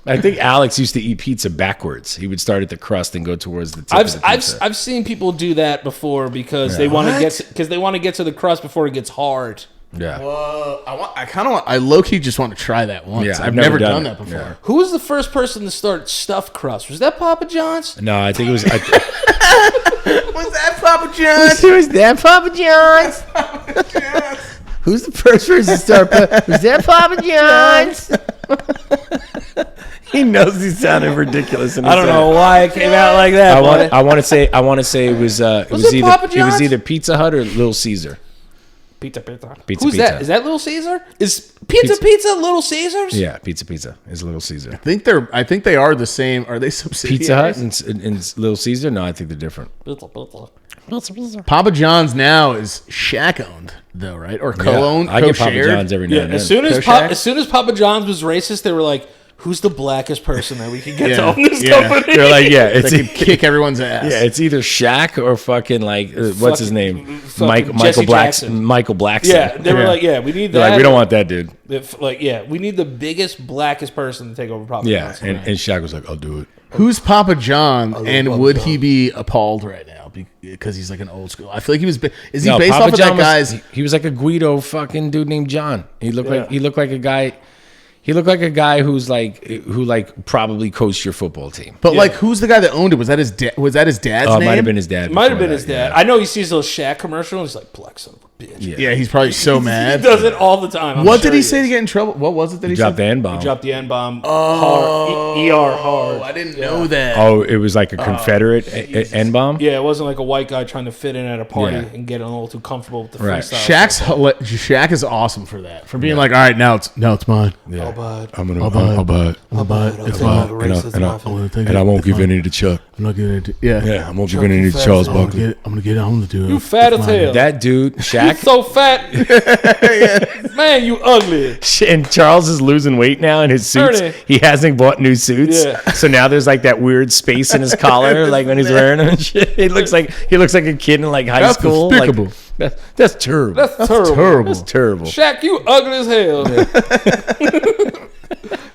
I think Alex used to eat pizza backwards. He would start at the crust and go towards the tip of the pizza. I've seen people do that before because they want to get to the crust before it gets hard. yeah. I low key just want to try that once. Yeah, I've never done it. that before. Yeah. Who was the first person to start stuffed crust? Was that Papa John's? No, I think it was. Was that Papa John's? was that Papa John's? Who's the first person to start? Was that Papa John's? He knows he sounded ridiculous. I don't know why it came out like that. I want to say it was it Papa John's? either Pizza Hut or Little Caesar. Pizza. Pizza, Who's pizza. that? Is that Little Caesar? Is Pizza Little Caesars? Yeah, Pizza is Little Caesar. I think they are the same. Are they subsidiaries? Pizza Hut and Little Caesar? No, I think they're different. Papa John's now is Shaq owned though, right? Or co-owned, I get Papa co-shared. John's every now Yeah. and then. As soon as Kosher? Papa John's was racist, they were like, "Who's the blackest person that we can get to Yeah. own this Yeah. company?" They're like, yeah, They it's could kick everyone's ass. yeah, it's either Shaq or fucking like what's his name, fucking Michael Jesse Blackson. Jackson. Michael Blackson. Yeah, they were Yeah. like, "Yeah, we need They're that." like, we don't want that dude. we need the biggest, blackest person to take over Papa Yeah, John's. and Shaq was like, I'll do it. Who's Papa John, and Papa would John. he be appalled right now because he's like an old school? I feel like he was. Is he No, based Papa off of John that guy's? he was like a Guido fucking dude named John. He looked Yeah. like a guy. He looked like a guy who probably coached your football team. But like, who's the guy that owned it? Was that his? Was that his dad's Oh, it name? might have been his dad. Might have before been his that, dad. I know he sees those Shaq commercials and he's like, "Black son of a bitch." Yeah, he's probably so He mad. does it all the time. I'm What sure did he say is. to get in trouble? What was it that he Dropped the said? N-bomb. He dropped the N-bomb hard. ER hard. Oh, I didn't know that. Oh, it was like a Confederate N-bomb? Yeah, it wasn't like a white guy trying to fit in at a party Yeah. and get a little too comfortable with the Right. freestyle. Shaq is awesome for that. For being like, all right, now it's mine. Yeah. Oh, bud. I'm gonna I'll buy it. I'll buy it. It's I'll mine. take all the racism and I- off it. And I won't give any to Chuck. I'm not gonna do. Yeah. Yeah, I won't give any to Charles I'm gonna Barkley. get it. I'm gonna get it. I'm gonna do it. You fat as hell. That dude, You Shaq, so fat. Man, you ugly. and Charles is losing weight now in his suits. Ernie. He hasn't bought new suits, Yeah. so now there's like that weird space in his collar, like when he's wearing them and shit. He looks like a kid in like high That's school. despicable. Like, that's terrible. That's terrible. Terrible. That's terrible. Shaq, you ugly as hell.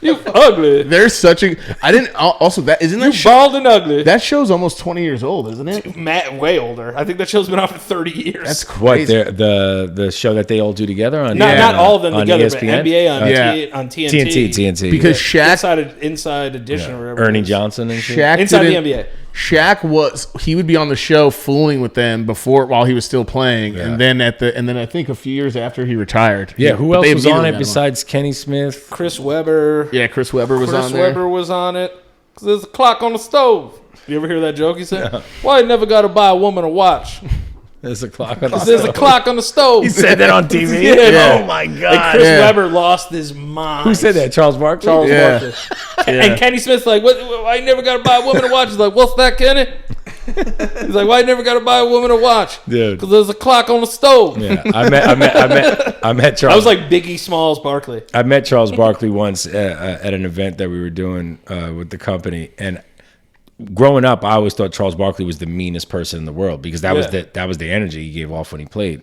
You ugly. There's such a. I didn't. Also, that isn't You that. Show, bald and ugly. that show's almost 20 years old, isn't it? Matt, way older. I think that show's been on for 30 years. That's What crazy. the show that they all do together on? not all of them on together, but ESPN? NBA on, Yeah. on TNT. TNT. Because Shaq, Inside edition or whatever. Ernie it is. Johnson and shit. Shaq Inside the didn't- NBA. Shaq he would be on the show fooling with them while he was still playing, Yeah. and then I think a few years after he retired. Yeah, who But else they was on immediately it got him besides Kenny Smith? Chris Webber. Yeah, Chris Webber was Chris on there. Webber was on it. 'Cause there's a clock on the stove. You ever hear that joke he said? Why you never got to buy a woman a watch? There's a clock on the 'Cause there's a clock on the stove. He said that on TV. Yeah. Oh my And god! Chris Yeah. Webber lost his mind. Who said that? Charles Barkley. Charles Yeah. Barkley. And Kenny Smith's like, why you never got to buy a woman a watch? He's like, what's that, Kenny? He's like, why you never got to buy a woman a watch? Dude. Because there's a clock on the stove. Yeah, I met Charles. I was like Biggie Smalls Barkley. I met Charles Barkley once at an event that we were doing with the company, and growing up, I always thought Charles Barkley was the meanest person in the world because that was the energy he gave off when he played.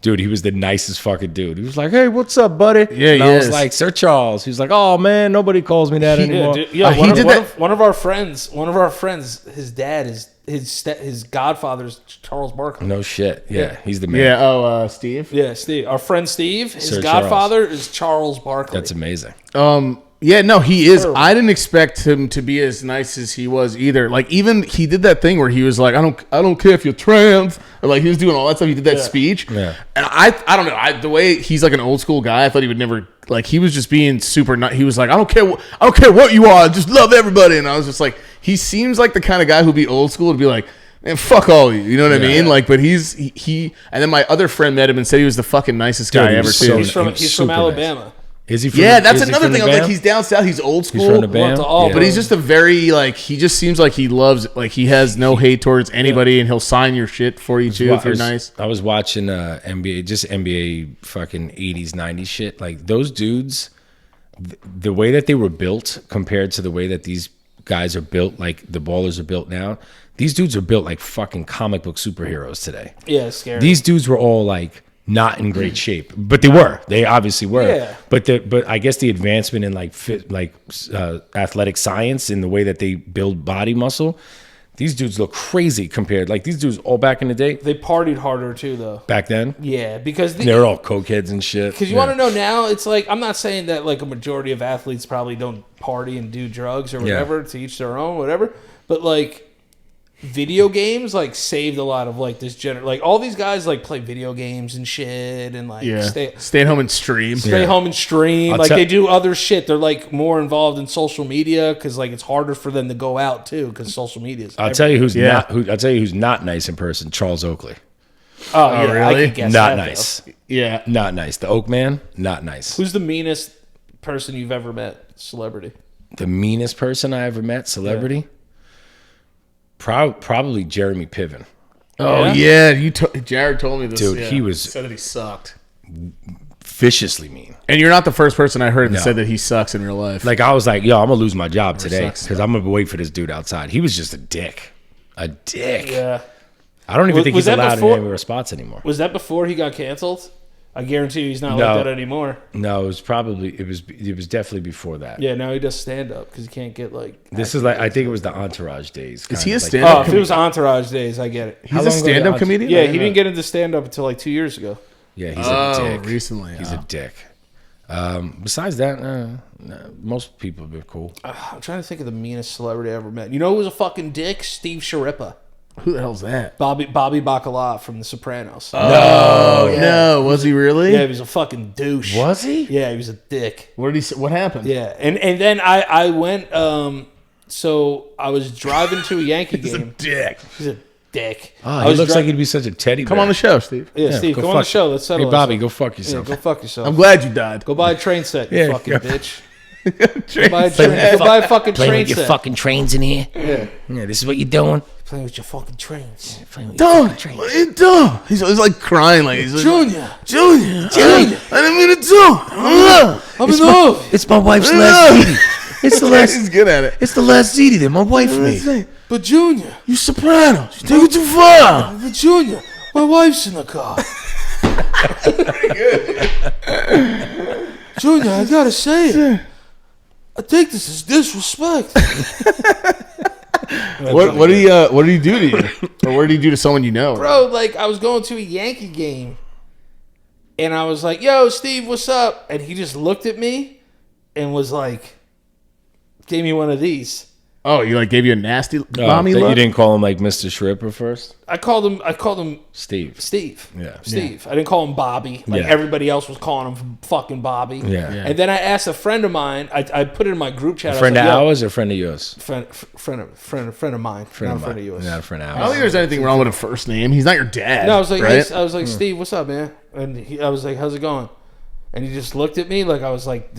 Dude, he was the nicest fucking dude. He was like, "Hey, what's up, buddy?" Yeah, and he I was is. like, "Sir Charles." He was like, "Oh man, nobody calls me that anymore." One of our friends, his dad is his godfather is Charles Barkley. No shit. Yeah, he's the man. Yeah. Steve. Yeah, Steve. Our friend Steve, his Sir godfather is Charles Barkley. That's amazing. Yeah, no, he is. Terrible. I didn't expect him to be as nice as he was either. Like, even he did that thing where he was like, I don't care if you're trans, or like he was doing all that stuff. He did that speech, Yeah. and I don't know. The way he's like an old school guy, I thought he would never like. He was just being super. He was like, I don't care what you are, just love everybody. And I was just like, he seems like the kind of guy who'd be old school to be like, man, fuck all you. You know what I mean? Yeah. Like, but he. And then my other friend met him and said he was the fucking nicest guy he ever was too. so He's from super Alabama. Is he? From Yeah, that's is he another from thing. the I was like, band? he's down south. He's old school. He's from the band. But he's just a very like. He just seems like he loves. Like he has no hate towards anybody, and he'll sign your shit for you too if you're nice. I was watching NBA, just NBA fucking 80s, 90s shit. Like those dudes, the way that they were built compared to the way that these guys are built, like the ballers are built now. These dudes are built like fucking comic book superheroes today. Yeah, it's scary. These dudes were all like not in great shape, but they were. They obviously were. Yeah. But I guess the advancement in like athletic science in the way that they build body muscle, these dudes look crazy compared. Like these dudes all back in the day. They partied harder too, though. Back then, Yeah, because they're all cokeheads and shit. Because you want to know now, it's like, I'm not saying that like a majority of athletes probably don't party and do drugs or whatever, to each their own, whatever. But like video games like saved a lot of like this like all these guys like play video games and shit and like stay at home and stream. home and stream. I'll like tell- they do other shit. They're like more involved in social media because like it's harder for them to go out too because social media is. I'll tell you who's not nice in person. Charles Oakley, Oh, yeah, really? I could guess not that, nice. though. Yeah. Not nice. The Oak Man, not nice. Who's the meanest person you've ever met? Celebrity. The meanest person I ever met, celebrity? Probably Jeremy Piven. Oh yeah, Jared told me this. Dude, yeah. he was said that he sucked. viciously mean. And you're not the first person I heard that No. said that he sucks in real life. Like I was like, yo, I'm gonna lose my job today sucks, because I'm gonna wait for this dude outside. He was just a dick. A dick. Yeah. I don't even think Was he's that allowed before- in any spots anymore. Was that before he got canceled? I guarantee you he's not No. like that anymore. No, it was definitely before that. Yeah, now he does stand up because he can't get like. This is like I think it was the Entourage days. Is he a like- stand-up Oh, if it was Entourage days, I get it. He's a long ago stand-up did comedian? Yeah, he didn't get into stand up until like 2 years ago. Yeah, he's a dick. recently. He's a dick. Besides that, most people have been cool. I'm trying to think of the meanest celebrity I ever met. You know who was a fucking dick? Steve Sharippa. Who the hell's that? Bobby Bacala from The Sopranos. Oh no, was he really? Yeah, he was a fucking douche. Was he? Yeah, he was a dick. What did he say? What happened? Yeah, and then I went. So I was driving to a Yankee game. Dick. He's a dick. Oh, I he was looks dri- like he'd be such a teddy bear. Come on the show, Steve. Yeah, Steve, go come on the fuck- show. Let's settle Hey, Bobby, this. go fuck Yeah, yourself. go fuck yourself. I'm glad you died. Go buy a train set, you Yeah, fucking yeah. bitch. Go buy a fucking Playing train with your set. fucking trains in here. Yeah, this is what you're doing. Playing with your fucking trains. Playing with your Don't. fucking trains. What are you doing? He's like crying. Like he's like, Junior, Junior. I didn't mean to do. I'm in love. It's my wife's last CD. It's the last. He's good at it. It's the last CD that my wife made. But Junior, You Sopranos. You take it too far. but Junior, my wife's in the car. Junior, I gotta say it. I think this is disrespect. What did he do to you? Or what did he do to someone you know? Bro, like I was going to a Yankee game and I was like, yo, Steve, what's up? And he just looked at me and was like, gave me one of these. Oh, he like gave you a nasty Oh, mommy that look? you didn't call him like Mr. Shripper first? I called him Steve. Steve. Yeah. Steve. I didn't call him Bobby. Like Yeah. everybody else was calling him fucking Bobby. Yeah. And then I asked a friend of mine, I put it in my group chat. A friend I of was like, yo, ours or friend of yours? friend of mine. Not a friend of yours. Not a friend of I don't think ours. there's anything wrong with a first name. He's not your dad. No, I was like, right? hey, I was like, Steve, what's up, man? And I was like, how's it going? And he just looked at me like I was like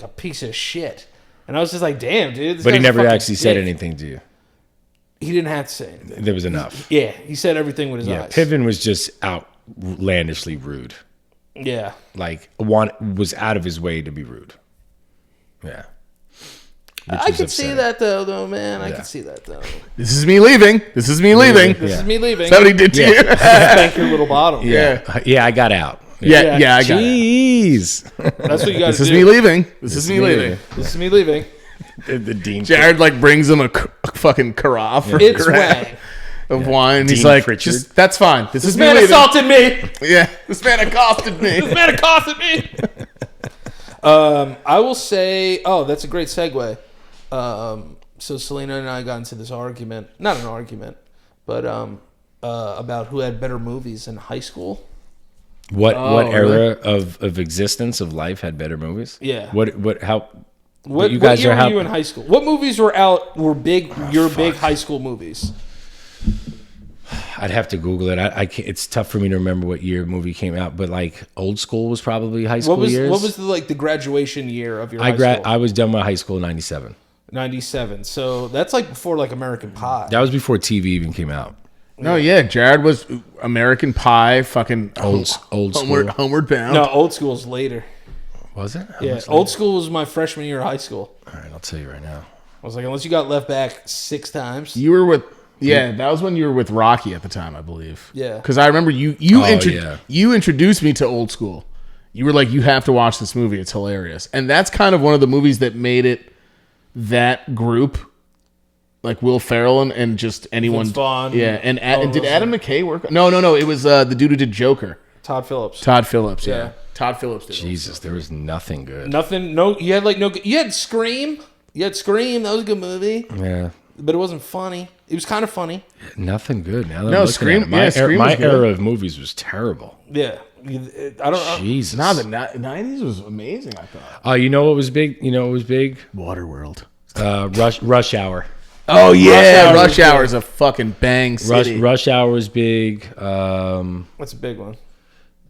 a piece of shit. And I was just like, damn, dude. This But he guy's never fucking actually said dick. anything to you. He didn't have to say anything. There was enough. Yeah, he said everything with his Yeah, eyes. Piven was just outlandishly rude. Yeah. Like, was out of his way to be rude. Yeah. I was can see upsetting. that though, man. I Yeah. can see that though. This is me leaving. This is me leaving. This is me leaving. Somebody did to you. Spank your little bottom. Yeah, I got out. Yeah, I got it. Jeez. That's what you got to do. This is me leaving. This is me leaving. This is me leaving. The dean. Jared like brings him a fucking carafe or It's carafe Wang. of wine. He's Dean like, Pritchard. just that's fine. This is This me man leaving. assaulted me. Yeah, this man accosted me. This man accosted me. I will say, that's a great segue. So Selena and I got into this argument, not an argument, but about who had better movies in high school. What really? era of existence of life had better movies? Yeah. What What you guys year are were how you in high school? What movies were big? Big high school movies. I'd have to Google it. I can't, it's tough for me to remember what year a movie came out, but like old school was probably high school years. What was the graduation year of your high school? I was done with high school in 97. 97. So that's like before like American Pie. That was before TV even came out. No, yeah, Jared was American Pie, fucking Old school. Homeward Bound. No, Old School's later. Was it? How Yeah, much Old later? School was my freshman year of high school. All right, I'll tell you right now. I was like, unless you got left back 6 times. You were with that was when you were with Rocky at the time, I believe. Yeah. Because I remember you introduced me to Old School. You were like, you have to watch this movie. It's hilarious. And that's kind of one of the movies that made it that group, like Will Ferrell and just anyone. Vince Vaughn. Yeah. And did those Adam McKay work? No. It was the dude who did Joker. Todd Phillips. Todd Phillips. Yeah. Yeah. Todd Phillips did. Jesus, there was nothing good. Nothing. No. You had you had Scream. You had Scream. That was a good movie, Yeah, but it wasn't funny. It was kind of funny. nothing good. Now that No, I'm looking Scream- at it, my, yeah, Scream my was good. era of movies was terrible. Yeah. I don't know. Jesus. Nah, the 90s was amazing, I thought. Oh, you know what was big? Waterworld. Rush Hour. Oh, yeah. Hour Rush was Hour good. is a fucking bang city. Rush Hour was big. That's a big one.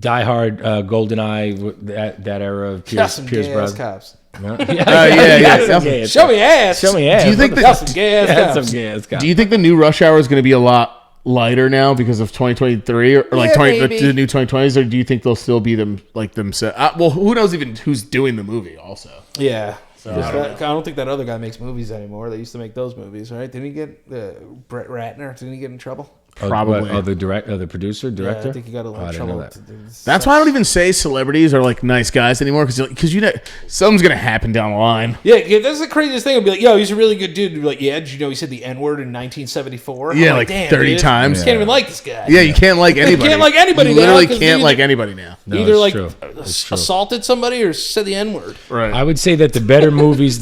Die Hard, GoldenEye, that era of Got some Pierce gay ass Brosnan. cops. Yeah. Show me ass. Show me ass. Do you think Got some gay ass Yeah, cops. some gay ass cops. Do you think the new Rush Hour is going to be a lot lighter now because of 2023 or like Yeah, maybe. the new 2020s, or do you think they'll still be themselves? Well, who knows even who's doing the movie also? Yeah. I I don't think that other guy makes movies anymore. They used to make those movies, right? Didn't he get Brett Ratner? Didn't he get in trouble? Probably. The producer, director. Yeah, I think he got in Oh, I didn't trouble. know that. That's why I don't even say celebrities are like nice guys anymore because you know something's going to happen down the line. Yeah, that's the craziest thing. I'll be like, yo, he's a really good dude. Be like, yeah, did you know he said the N-word in 1974? Yeah, I'm like damn, 30 dude. times. You can't even like this guy. Yeah, you can't like anybody. can't like anybody You now, literally 'cause can't they like either- anybody now. No, Either it's like true. It's true. assaulted somebody or said the N-word. Right. I would say that the better movies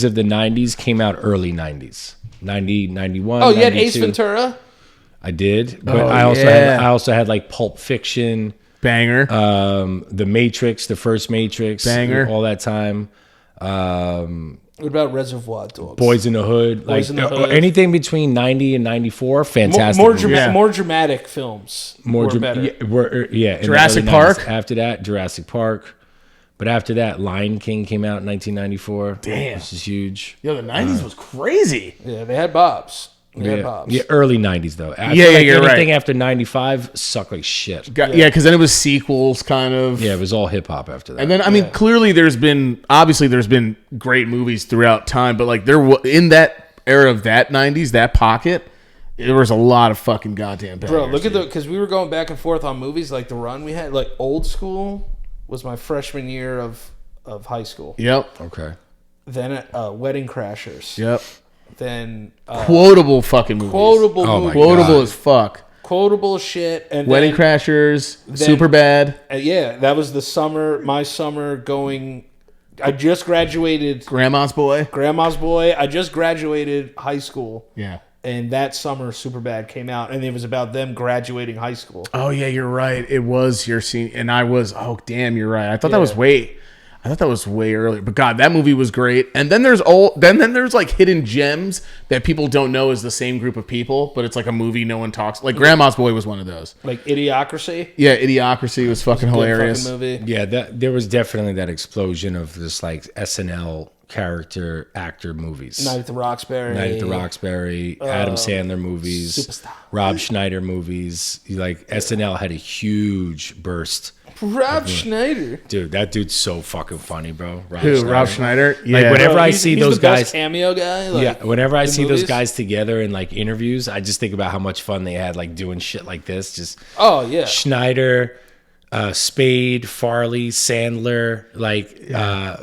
of the 90s came out early 90s. 90, 91, Oh, you had Ace 92. Ventura? I did, but Oh, I yeah. also had like Pulp Fiction, Banger. The Matrix, the first Matrix, Banger. all that time. What about Reservoir Dogs? Boys in the Hood, Boys in the Hood. anything between 90 and 94, fantastic. More, movies. more dramatic films were better. Yeah, in the Jurassic early Park? 90s. After that, Jurassic Park. But after that, Lion King came out in 1994. Damn. This is huge. Yo, the 90s was crazy. Yeah, they had Bobs. They had Yeah, Bobs. yeah, early 90s though. I Yeah, feel like you're right. anything after 95 sucked like shit. Yeah, because then it was sequels kind of. Yeah, it was all hip hop after that. And then I mean, clearly there's been great movies throughout time, but like in that era of that 90s, that pocket, there was a lot of fucking goddamn bangers. Bro, look at because we were going back and forth on movies like the run we had. Like Old School was my freshman year of high school. Yep. Okay. Then Wedding Crashers. Yep. Then Quotable fucking movies. quotable Oh my movies. Quotable God. as fuck. Quotable shit. And Wedding then, Crashers, Super Bad, yeah, that was my summer going. I just graduated Grandma's Boy. Grandma's Boy. I just graduated high school. Yeah. And that summer, Superbad came out, and it was about them graduating high school. Oh yeah, you're right. It was your scene, and I was. Oh damn, you're right. I thought that was way. I thought that was way earlier. But God, that movie was great. And then there's then there's like hidden gems that people don't know is the same group of people, but it's like a movie no one talks. Like Grandma's Boy was one of those. Like Idiocracy. Yeah, Idiocracy was fucking hilarious. Good fucking movie. Yeah, there was definitely that explosion of this like SNL character actor movies. Night at the Roxbury. Night at the Roxbury, Adam Sandler movies, Superstar. Rob Schneider movies. Like SNL had a huge burst Rob Schneider. Dude, that dude's so fucking funny, bro. Rob Schneider? Yeah. Like whenever Bro, I he's- see he's those the best guys, cameo guy. Like, yeah, whenever I in see those movies. guys together in like interviews, I just think about how much fun they had like doing shit like this. Just Oh yeah. Schneider, Spade, Farley, Sandler, like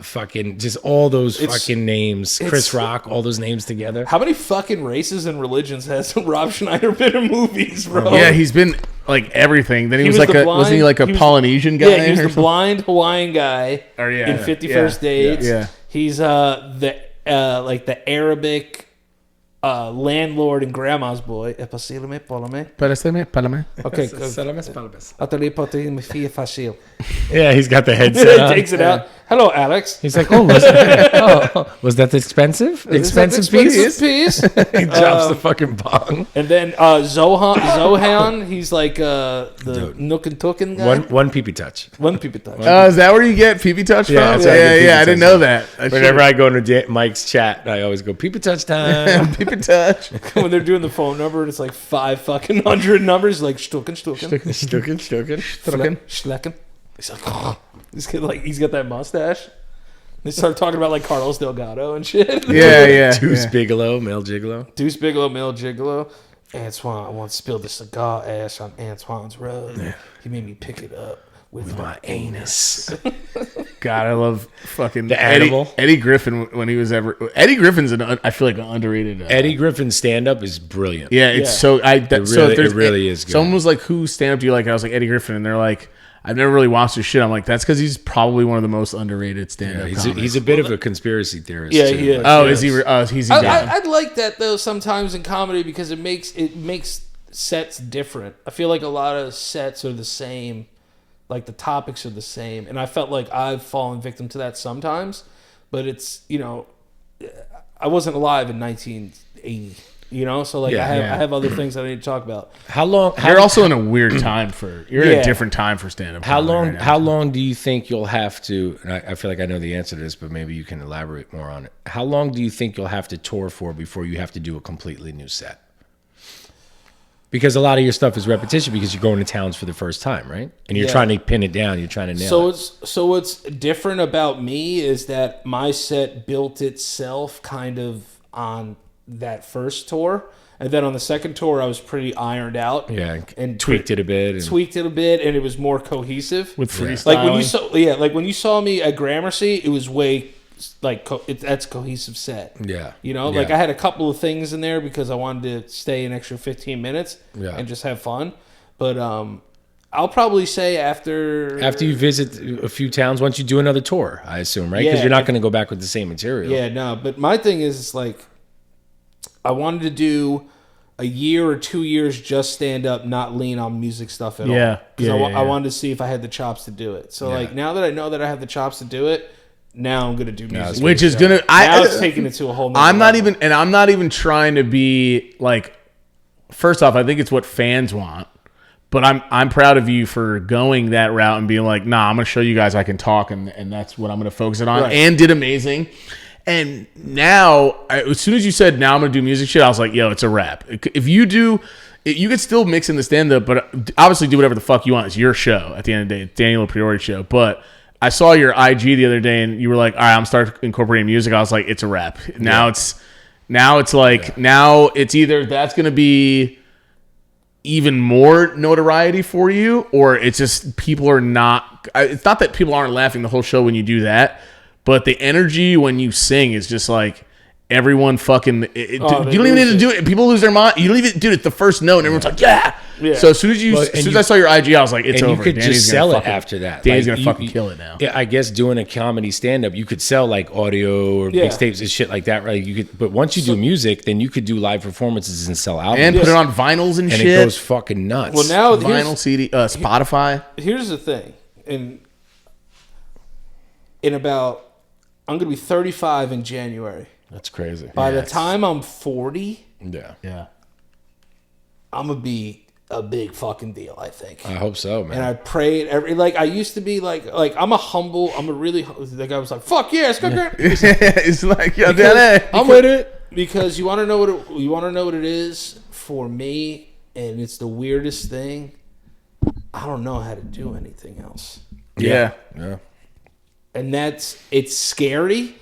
fucking just all those fucking names. Chris Rock, all those names together. How many fucking races and religions has Rob Schneider been in movies, bro? Yeah, he's been like everything. Then he was was like the wasn't he like a blind- he was- Polynesian guy? Yeah, he was or the something? blind Hawaiian guy Or, yeah, in 51st Dates. yeah. He's the like the Arabic landlord and grandma's boy. Epasílame, pólame. Pálame. Okay, Atali poti mi fia facil. Yeah, he's got the headset on. Takes it out. Hello, Alex. He's like, was that expensive? Expensive piece? He drops the fucking bong. And then Zohan, he's like the Nook and Tookin guy. One peepee touch. One people touch. Is that where you get pee touch from? Yeah, that's where I get Yeah, pee-pee I didn't touch know that. Whenever I go into Mike's chat, I always go peepee touch time. pee touch. When they're doing the phone number and it's like 5 fucking hundred numbers, like Stucken. Stucken. Schlecken. He's like, he's got that mustache. They start talking about like Carlos Delgado and shit. Yeah. Deuce Bigelow, male gigolo. Deuce Bigelow, male gigolo. Antoine, I once spilled the cigar ash on Antoine's rug. Yeah. He made me pick it up with my anus. God, I love fucking The animal. Eddie Griffin when he was ever. Eddie Griffin's I feel like an underrated. Eddie Griffin's stand up is brilliant. Yeah, it's so. It really is good. Someone was like, "Who stand up do you like?" And I was like, "Eddie Griffin," and they're like, "I've never really watched his shit." I'm like, "That's because he's probably one of the most underrated stand up." He's a bit of a conspiracy theorist. Yeah, too. he is. Like, Oh, is he? He's he got- I'd like that though sometimes in comedy because it makes sets different. I feel like a lot of sets are the same, like the topics are the same, and I felt like I've fallen victim to that sometimes. But it's I wasn't alive in 1980, so like Yeah, I have other things that I need to talk about. How long? You're also in a weird time you're in Yeah. a different time for stand up. How long? How long do you think you'll have to? And I feel like I know the answer to this, but maybe you can elaborate more on it. How long do you think you'll have to tour for before you have to do a completely new set? Because a lot of your stuff is repetition because you're going to towns for the first time, right? And you're trying to pin it down. You're trying to nail it. So what's different about me is that my set built itself kind of on that first tour, and then on the second tour I was pretty ironed out. Yeah, and tweaked it a bit. And, tweaked it a bit, and it was more cohesive with freestyling. Like when you saw me at Gramercy, it was way like that's a cohesive set. Yeah, like I had a couple of things in there because I wanted to stay an extra 15 minutes and just have fun. But I'll probably say after you visit a few towns, once you do another tour, I assume, right? Because you're not going to go back with the same material. Yeah, no. But my thing is like I wanted to do a year or 2 years just stand up, not lean on music stuff at all. Because I wanted to see if I had the chops to do it. So like now that I know that I have the chops to do it, now I'm gonna do music, which is gonna. Now it's taking it to a whole nother I'm not level. even, and I'm not even trying to be like. First off, I think it's what fans want, but I'm proud of you for going that route and being like, nah, I'm gonna show you guys I can talk, and that's what I'm gonna focus it on. Right. And did amazing. And now, as soon as you said now I'm gonna do music shit, I was like, yo, it's a wrap. If you do. You could still mix in the stand-up, but obviously do whatever the fuck you want. It's your show at the end of the day. It's Daniel LoPriore show. But I saw your IG the other day, and you were like, all right, I'm starting incorporating music. I was like, it's a wrap. Now it's either that's going to be even more notoriety for you, or it's just people are not – it's not that people aren't laughing the whole show when you do that, but the energy when you sing is just like – everyone fucking you don't even need to do it. People lose their mind. You don't even, dude, it's the first note and everyone's like, yeah. So as soon as I saw your IG, I was like, it's and over. You could Danny's just sell it after that. Danny's Like, gonna fucking kill it now. Yeah, I guess doing a comedy stand-up, you could sell like audio or mixtapes and shit like that, right? You could, but once you do music, then you could do live performances and sell albums and put it on vinyls and shit. And it goes fucking nuts. Well, now vinyl CD, Spotify. Here's the thing, in about, I'm gonna be 35 in January. That's crazy. By the time I'm 40, yeah, I'm gonna be a big fucking deal, I think. I hope so, man. And I prayed like I used to be like I'm a really like I was like fuck yeah, it's good. it's like I'm with it because you want to know what it is for me, and it's the weirdest thing. I don't know how to do anything else. Yeah. And it's scary.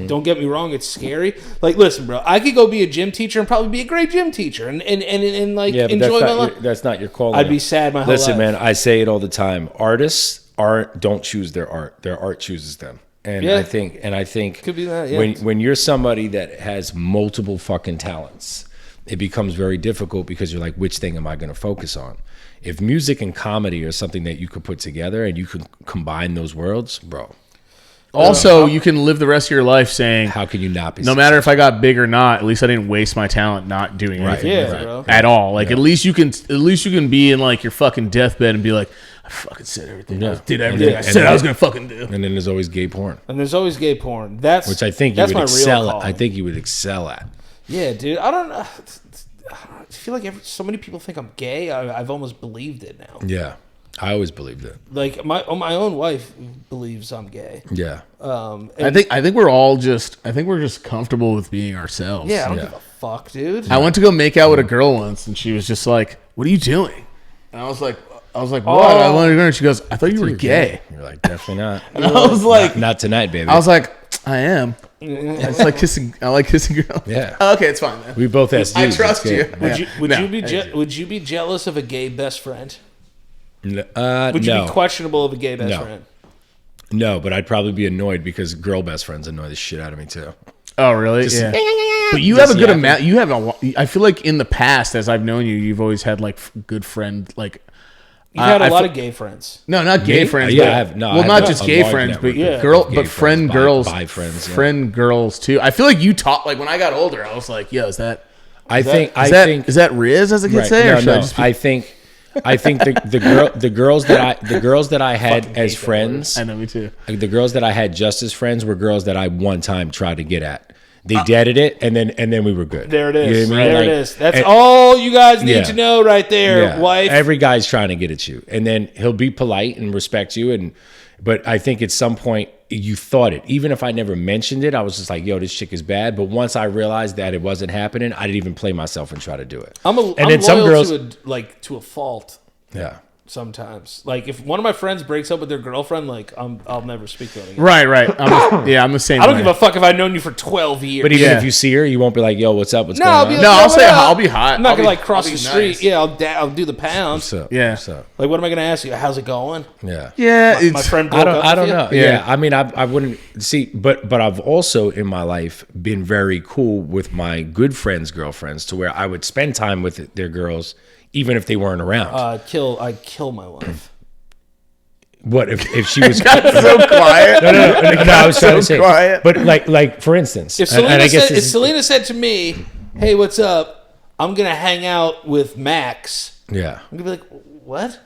Don't get me wrong, it's scary. Like, listen, bro, I could go be a gym teacher and probably be a great gym teacher and like Yeah, but enjoy my life. that's not your calling. I'd be sad my whole life. Listen, man, I say it all the time. Artists don't choose their art. Their art chooses them. And Yeah. I think Could be that, yeah. when you're somebody that has multiple fucking talents, it becomes very difficult because you're like, which thing am I going to focus on? If music and comedy are something that you could put together and you can combine those worlds, bro. Also, you can live the rest of your life saying, How can you not be? no matter if I got big or not, at least I didn't waste my talent not doing anything Yeah, with it bro. at all. Like at least you can be in like your fucking deathbed and be like, I fucking said everything. I did everything I said I was gonna fucking do. And then there's always gay porn, And there's always gay porn. That's which I think you that's would my excel real at. calling. I think you would excel at. Yeah, dude. I don't know. I feel like so many people think I'm gay. I've almost believed it now. Yeah, I always believed it. Like my own wife believes I'm gay. Yeah. I think we're just comfortable with being ourselves. Yeah, I don't give a fuck, dude. I went to go make out with a girl once, and she was just like, "What are you doing?" And I was like, "What?" I wanted to go. And she goes, "I thought you were gay." You're like, definitely not. And I was like, Not tonight, baby. I was like, "I am." It's like kissing. I like kissing girls. Yeah. Oh, okay, it's fine then. We both SDs. I trust you. Would you be jealous of a gay best friend? Would you no. be questionable of a gay best No. friend? No, but I'd probably be annoyed because girl best friends annoy the shit out of me too. Oh, really? Yeah. But you have a good amount. You have I feel like in the past, as I've known you, you've always had like good friend. Like You've had a I lot fe- of gay friends. No, not gay Me? friends. Yeah, but- I have- no, I well, have not a just gay large friends, network but of girl, gay but friend friends, girls, bi friends, yeah. friend girls too. I feel like you taught like when I got older, I was like, "Yo, is that I think is that Riz as a kid right, say, or no, should no. I just be, I think the girls that I had as friends, I know, me too. the girls that I had just as friends were girls that I one time tried to get at. They deaded it, and then we were good. There it is. You know what I mean? There Like, it is. That's and- all you guys need Yeah. to know right there, Yeah. wife. Every guy's trying to get at you, and then he'll be polite and respect you. But I think at some point you thought it. Even if I never mentioned it, I was just like, "Yo, this chick is bad." But once I realized that it wasn't happening, I didn't even play myself and try to do it. I'm then loyal some girls- to a fault. Yeah. Sometimes, like if one of my friends breaks up with their girlfriend, like I'll never speak to them again. Right. I'm the same. I don't way. give a fuck if I've known you for 12 years. But even Yeah. if you see her, you won't be like, "Yo, what's up? What's No, going I'll on?" be like, No, "Yo, I'll what say up?" I'll be hot. I'm not I'll gonna be- like cross I'll the be street. nice. Yeah, I'll do the pounds. What's up? Yeah. What's up? Like, what am I gonna ask you? How's it going? Yeah. Yeah, My it's friend broke up. I don't with know. you? Yeah. I mean, I wouldn't see, but I've also in my life been very cool with my good friends' girlfriends to where I would spend time with their girls, even if they weren't around. I'd kill my wife. What if she was? so quiet. No, I was trying to say, quiet. but like for instance, If and I guess this is- Selena said to me, "Hey, what's up? I'm gonna hang out with Max," yeah, I'm gonna be like, "What?"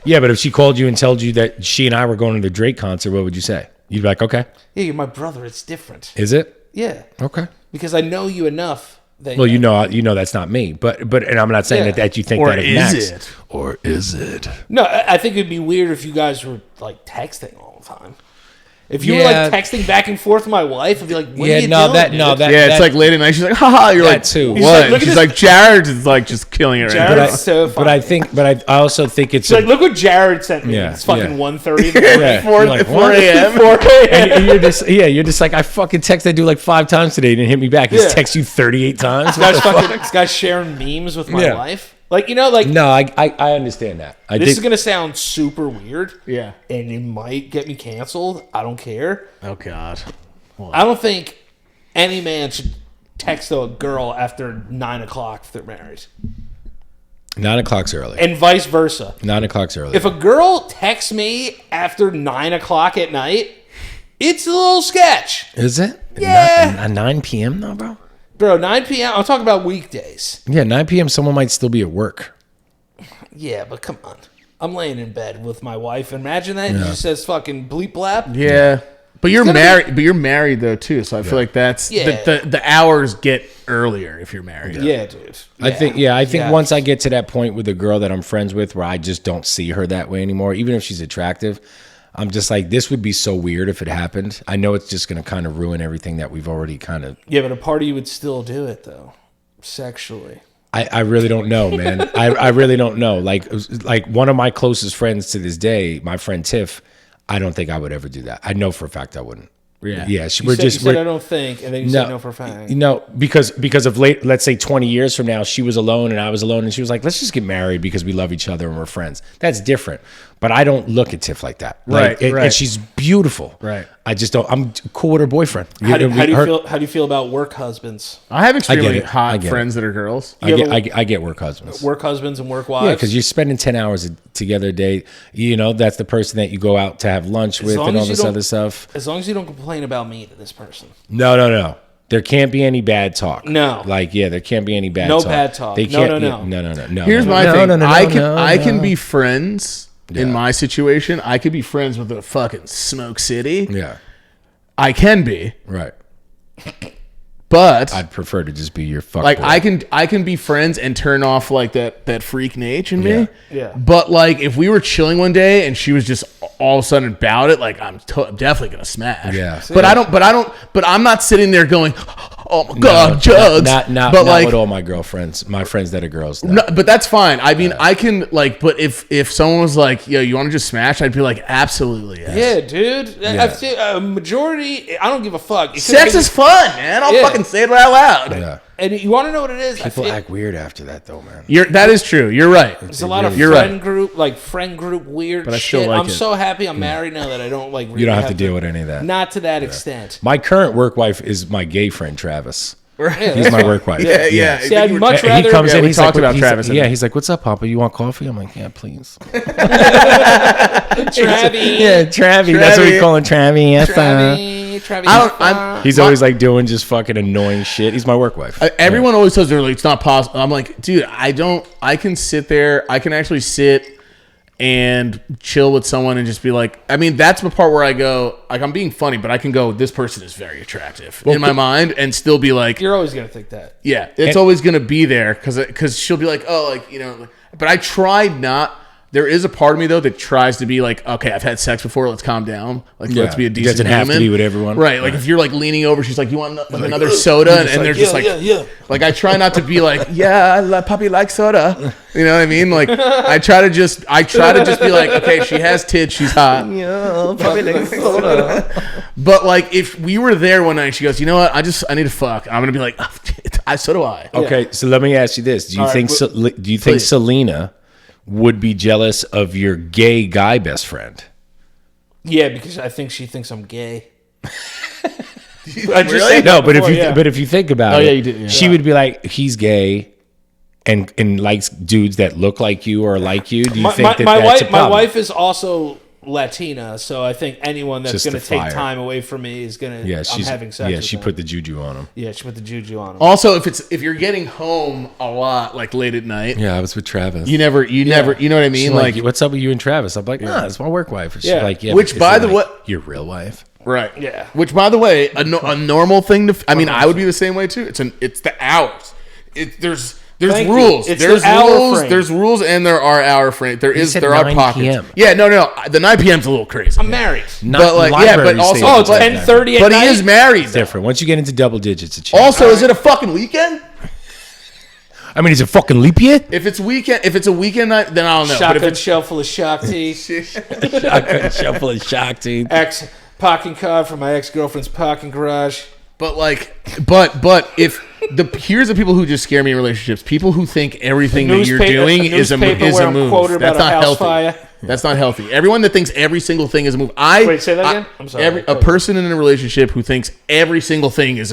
yeah. But if she called you and told you that she and I were going to the Drake concert, what would you say? You'd be like, okay, Yeah, you're my brother. It's different. is it Yeah, okay? because I know you enough. That Well, you know that's not me, but and I'm not saying Yeah. that you think Or that of is Max, it? or is it? No, I think it'd be weird if you guys were like texting all the time. If you were Yeah. like texting back and forth with my wife, I'd be like, "What are Yeah, you no, doing, that dude?" no, that Yeah, it's that- like late at night. She's like, haha. You're That like, too. what? He's like, look at She's this- like, Jared is like just killing it right Jared- now. That's so but I think, I also think it's She's like, "Look what Jared sent me. Yeah, It's fucking yeah. 1:30 in the morning." Yeah. 4 You're like, 4 what? a.m. 4 a.m. and you're just like, I fucking text that dude like 5 times today. He didn't hit me back. He's Yeah. text you 38 times. This guy's sharing memes with my Yeah. wife. Like, you know, like No, I understand that. I this think is gonna sound super weird. Yeah. And it might get me canceled. I don't care. Oh God. I don't think any man should text a girl after 9 o'clock if they're married, 9 o'clock's early. and vice versa. 9 o'clock's early. If a girl texts me after 9 o'clock at night, it's a little sketch. Is it? Yeah. At 9 p.m. though, bro? Bro, 9 p.m. I'm talking about weekdays. Yeah, 9 p.m. Someone might still be at work. Yeah, but come on. I'm laying in bed with my wife. Imagine that. And she says fucking bleep blap. Yeah. But you're gonna married. But you're married though too. So I feel like that's Yeah. the hours get earlier if you're married. Yeah, dude. I think Yeah. once I get to that point with a girl that I'm friends with where I just don't see her that way anymore, even if she's attractive, I'm just like, this would be so weird if it happened. I know it's just going to kind of ruin everything that we've already kind of... Yeah, but a part of you would still do it, though. Sexually. I really don't know, man. I really don't know. Like one of my closest friends to this day, my friend Tiff, I don't think I would ever do that. I know for a fact I wouldn't. Yeah. Yeah. You said I don't think, and then you said no for a fact. No, because of let's say 20 years from now, she was alone and I was alone, and she was like, let's just get married because we love each other and we're friends. That's different. But I don't look at Tiff like that. Right. And she's beautiful. Right. I just don't. I'm cool with her boyfriend. How do you feel about work husbands? I have extremely it. I hot get friends that are girls. I get work husbands. Work husbands and work wives? Yeah, because you're spending 10 hours together a day. You know, that's the person that you go out to have lunch with and all this other stuff. As long as you don't complain about me to this person. No. There can't be any bad talk. No. There can't be any bad no talk. No bad talk. They can't, No. Here's my thing. I can no. be friends in my situation. I could be friends with a fucking Smoke City. Yeah. I can be. Right. But I'd prefer to just be your fuck like boy. I can be friends and turn off like that freak nature in me. Yeah. But like if we were chilling one day and she was just all of a sudden about it, like I'm definitely gonna smash. Yeah. But I'm not sitting there going, oh my god, jugs. Not with all my girlfriends, my friends that are girls. No, but that's fine. I mean, I can like, but if someone was like, yo, you want to just smash? I'd be like, absolutely. Yes. Yeah, dude. Yeah. I think majority. I don't give a fuck. Sex is fun, man. I'll fucking say it out loud. Yeah. And you want to know what it is? People act weird after that, though, man. That is true. You're right. There's a lot of friend group weird But I shit. still like I'm it. so happy I'm married now that I don't like. Really You don't have to deal with any of that. Not to that extent. My current work wife is my gay friend Travis. Yeah, He's my work wife. Yeah. See, I'd much rather. He comes in. we He's talked like, about Travis. He's like, "What's up, Papa? You want coffee?" I'm like, "Yeah, please." Travie. Yeah, Travie. That's what we call him, Travie. Yes, Travie. He's always like doing just fucking annoying shit. He's my work wife. Everyone always says they're like, it's not possible. I'm like, dude, I can sit there. I can actually sit and chill with someone and just be like, I mean, that's the part where I go, like, I'm being funny, but I can go, this person is very attractive in my mind and still be like, You're always gonna think that. yeah, it's always going to be there because she'll be like, oh, like, you know, but I tried not. There is a part of me though that tries to be like, okay, I've had sex before. Let's calm down. Like, let's be a decent. It doesn't have to be with everyone, right? Like if you're like leaning over, she's like, you want like another soda, and they're just like, like I try not to be like, yeah, puppy likes soda. You know what I mean? Like I try to just be like, okay, she has tits, she's hot. Yeah, puppy likes soda. But like if we were there one night, she goes, you know what? I need to fuck. I'm gonna be like, so do I. Okay, so let me ask you this: Do you think Selena would be jealous of your gay guy best friend? Yeah, because I think she thinks I'm gay. Really? No, but if you think about it, you did, yeah. She would be like, he's gay and likes dudes that look like you or like you. Do you think that's a problem? My wife is also Latina, so I think anyone that's Just going the to take fire. time away from me is going to. Yeah, I'm having sex. with she them. put the juju on him. Yeah, she put the juju on him. Also, if you're getting home a lot, like late at night, Yeah, I was with Travis. you never, you know what I mean? She's Like, what's up with you and Travis? I'm like, nah, it's my work wife. And she's Yeah. like, yeah. Which, but by is it the like way- your real wife. right? Yeah. Which, by the way, a normal thing to. I mean, I would be the same way too. It's the hours. There's Thank you. rules. It's There's the hour rules. frame. There's rules, and there are hour frame. There said are 9 pockets. PM. Yeah, no. The 9 p.m.'s a little crazy. I'm married. But like, yeah, but also, Oh, it's 10:30 at but night. he is married. It's different. Once you get into double digits, it changes. Also, is it a fucking weekend? I mean, is it fucking leap year? If it's a weekend night, then I don't know. But if Shotgun it's shell full of shock tea. Shuffle and shock, dude. Ex parking car from my ex-girlfriend's parking garage. But if here's the people who just scare me in relationships. People who think everything that you're doing is a move. That's not healthy. Fire. That's not healthy. Everyone that thinks every single thing is a move. Wait, say that again? I'm sorry. A person in a relationship who thinks every single thing is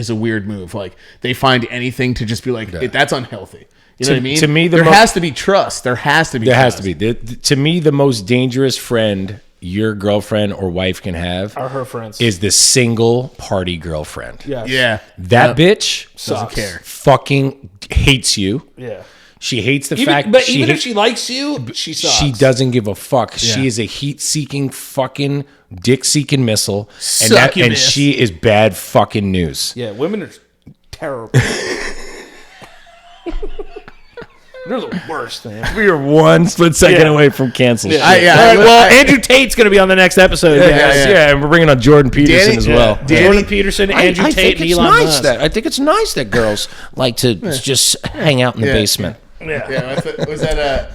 a weird move. Like they find anything to just be like, that's unhealthy. You know what I mean? To me, there has to be trust. There has to be. To me, the most dangerous friend your girlfriend or wife can have Are her friends. is the single party girlfriend. Yes. Yeah. That bitch Sucks. doesn't care. fucking hates you. Yeah. She hates the Even, fact but even if she likes you, she sucks. she doesn't give a fuck. Yeah. She is a heat-seeking fucking dick-seeking missile, and Succubus. she is bad fucking news. Yeah, women are terrible. They're the worst, man. We are one split second away from cancel. All shit. right, well, Andrew Tate's going to be on the next episode. Yeah, and we're bringing on Jordan Peterson as well. Jordan Peterson, Andrew Tate, and Elon Musk. I think it's nice that girls like to just hang out in the basement. Yeah, was that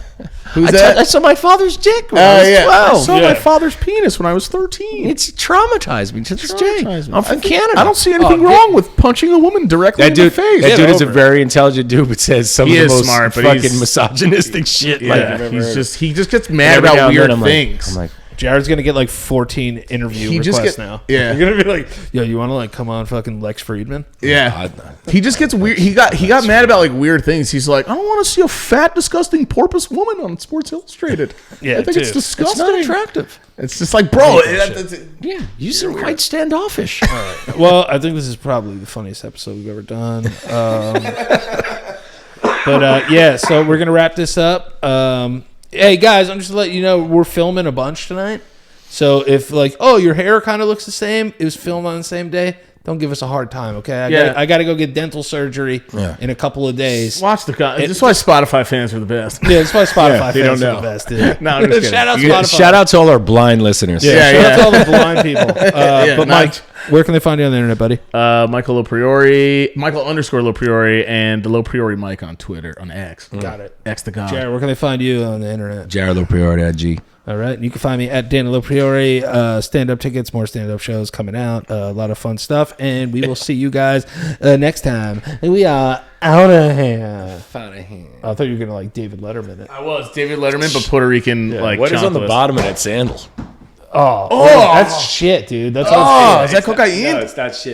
who's that? I saw my father's dick when I was 12. I saw my father's penis when I was 13. It's traumatized me to this day. I'm from Canada. I don't see anything wrong with punching a woman directly in the face. That dude is a very intelligent dude, but says some of the most smart, but fucking misogynistic shit. Yeah, he just gets mad about weird things. I'm like, Jared's gonna get like 14 interview requests now. Yeah, you're gonna be like, yo, you want to like come on, fucking Lex Friedman? Yeah, he just gets weird. He got mad about like weird things. He's like, I don't want to see a fat, disgusting, porpoise woman on Sports Illustrated. Yeah, I think it's disgusting. it's not attractive. It's just like, bro. Yeah, you seem quite standoffish. Well, I think this is probably the funniest episode we've ever done. But so we're gonna wrap this up. Hey guys, I'm just to let you know we're filming a bunch tonight. So if like, oh, your hair kind of looks the same, it was filmed on the same day, don't give us a hard time, okay? I got to go get dental surgery in a couple of days. Watch the guy. That's why Spotify fans are the best. Yeah, that's why Spotify they fans don't are know. the best. Dude. No, I'm just kidding. Shout out Spotify. Shout out to all our blind listeners. Shout out to all the blind people. But Mike, Mike, where can they find you on the internet, buddy? Michael _LoPriore, and the LoPriore Mike on Twitter, on X. Got it. X the God. Jared, where can they find you on the internet? Jared LoPriore at G. All right. And you can find me at Dan LoPriore. Stand-up tickets, more stand-up shows coming out. A lot of fun stuff. And we will see you guys next time. And we are out of here. I thought you were going to like David Letterman it. I was David Letterman, but Puerto Rican like. What is on the chocolate. bottom of that sandal? Oh, that's shit, dude. That's Oh, is that cocaine? No, it's not shit.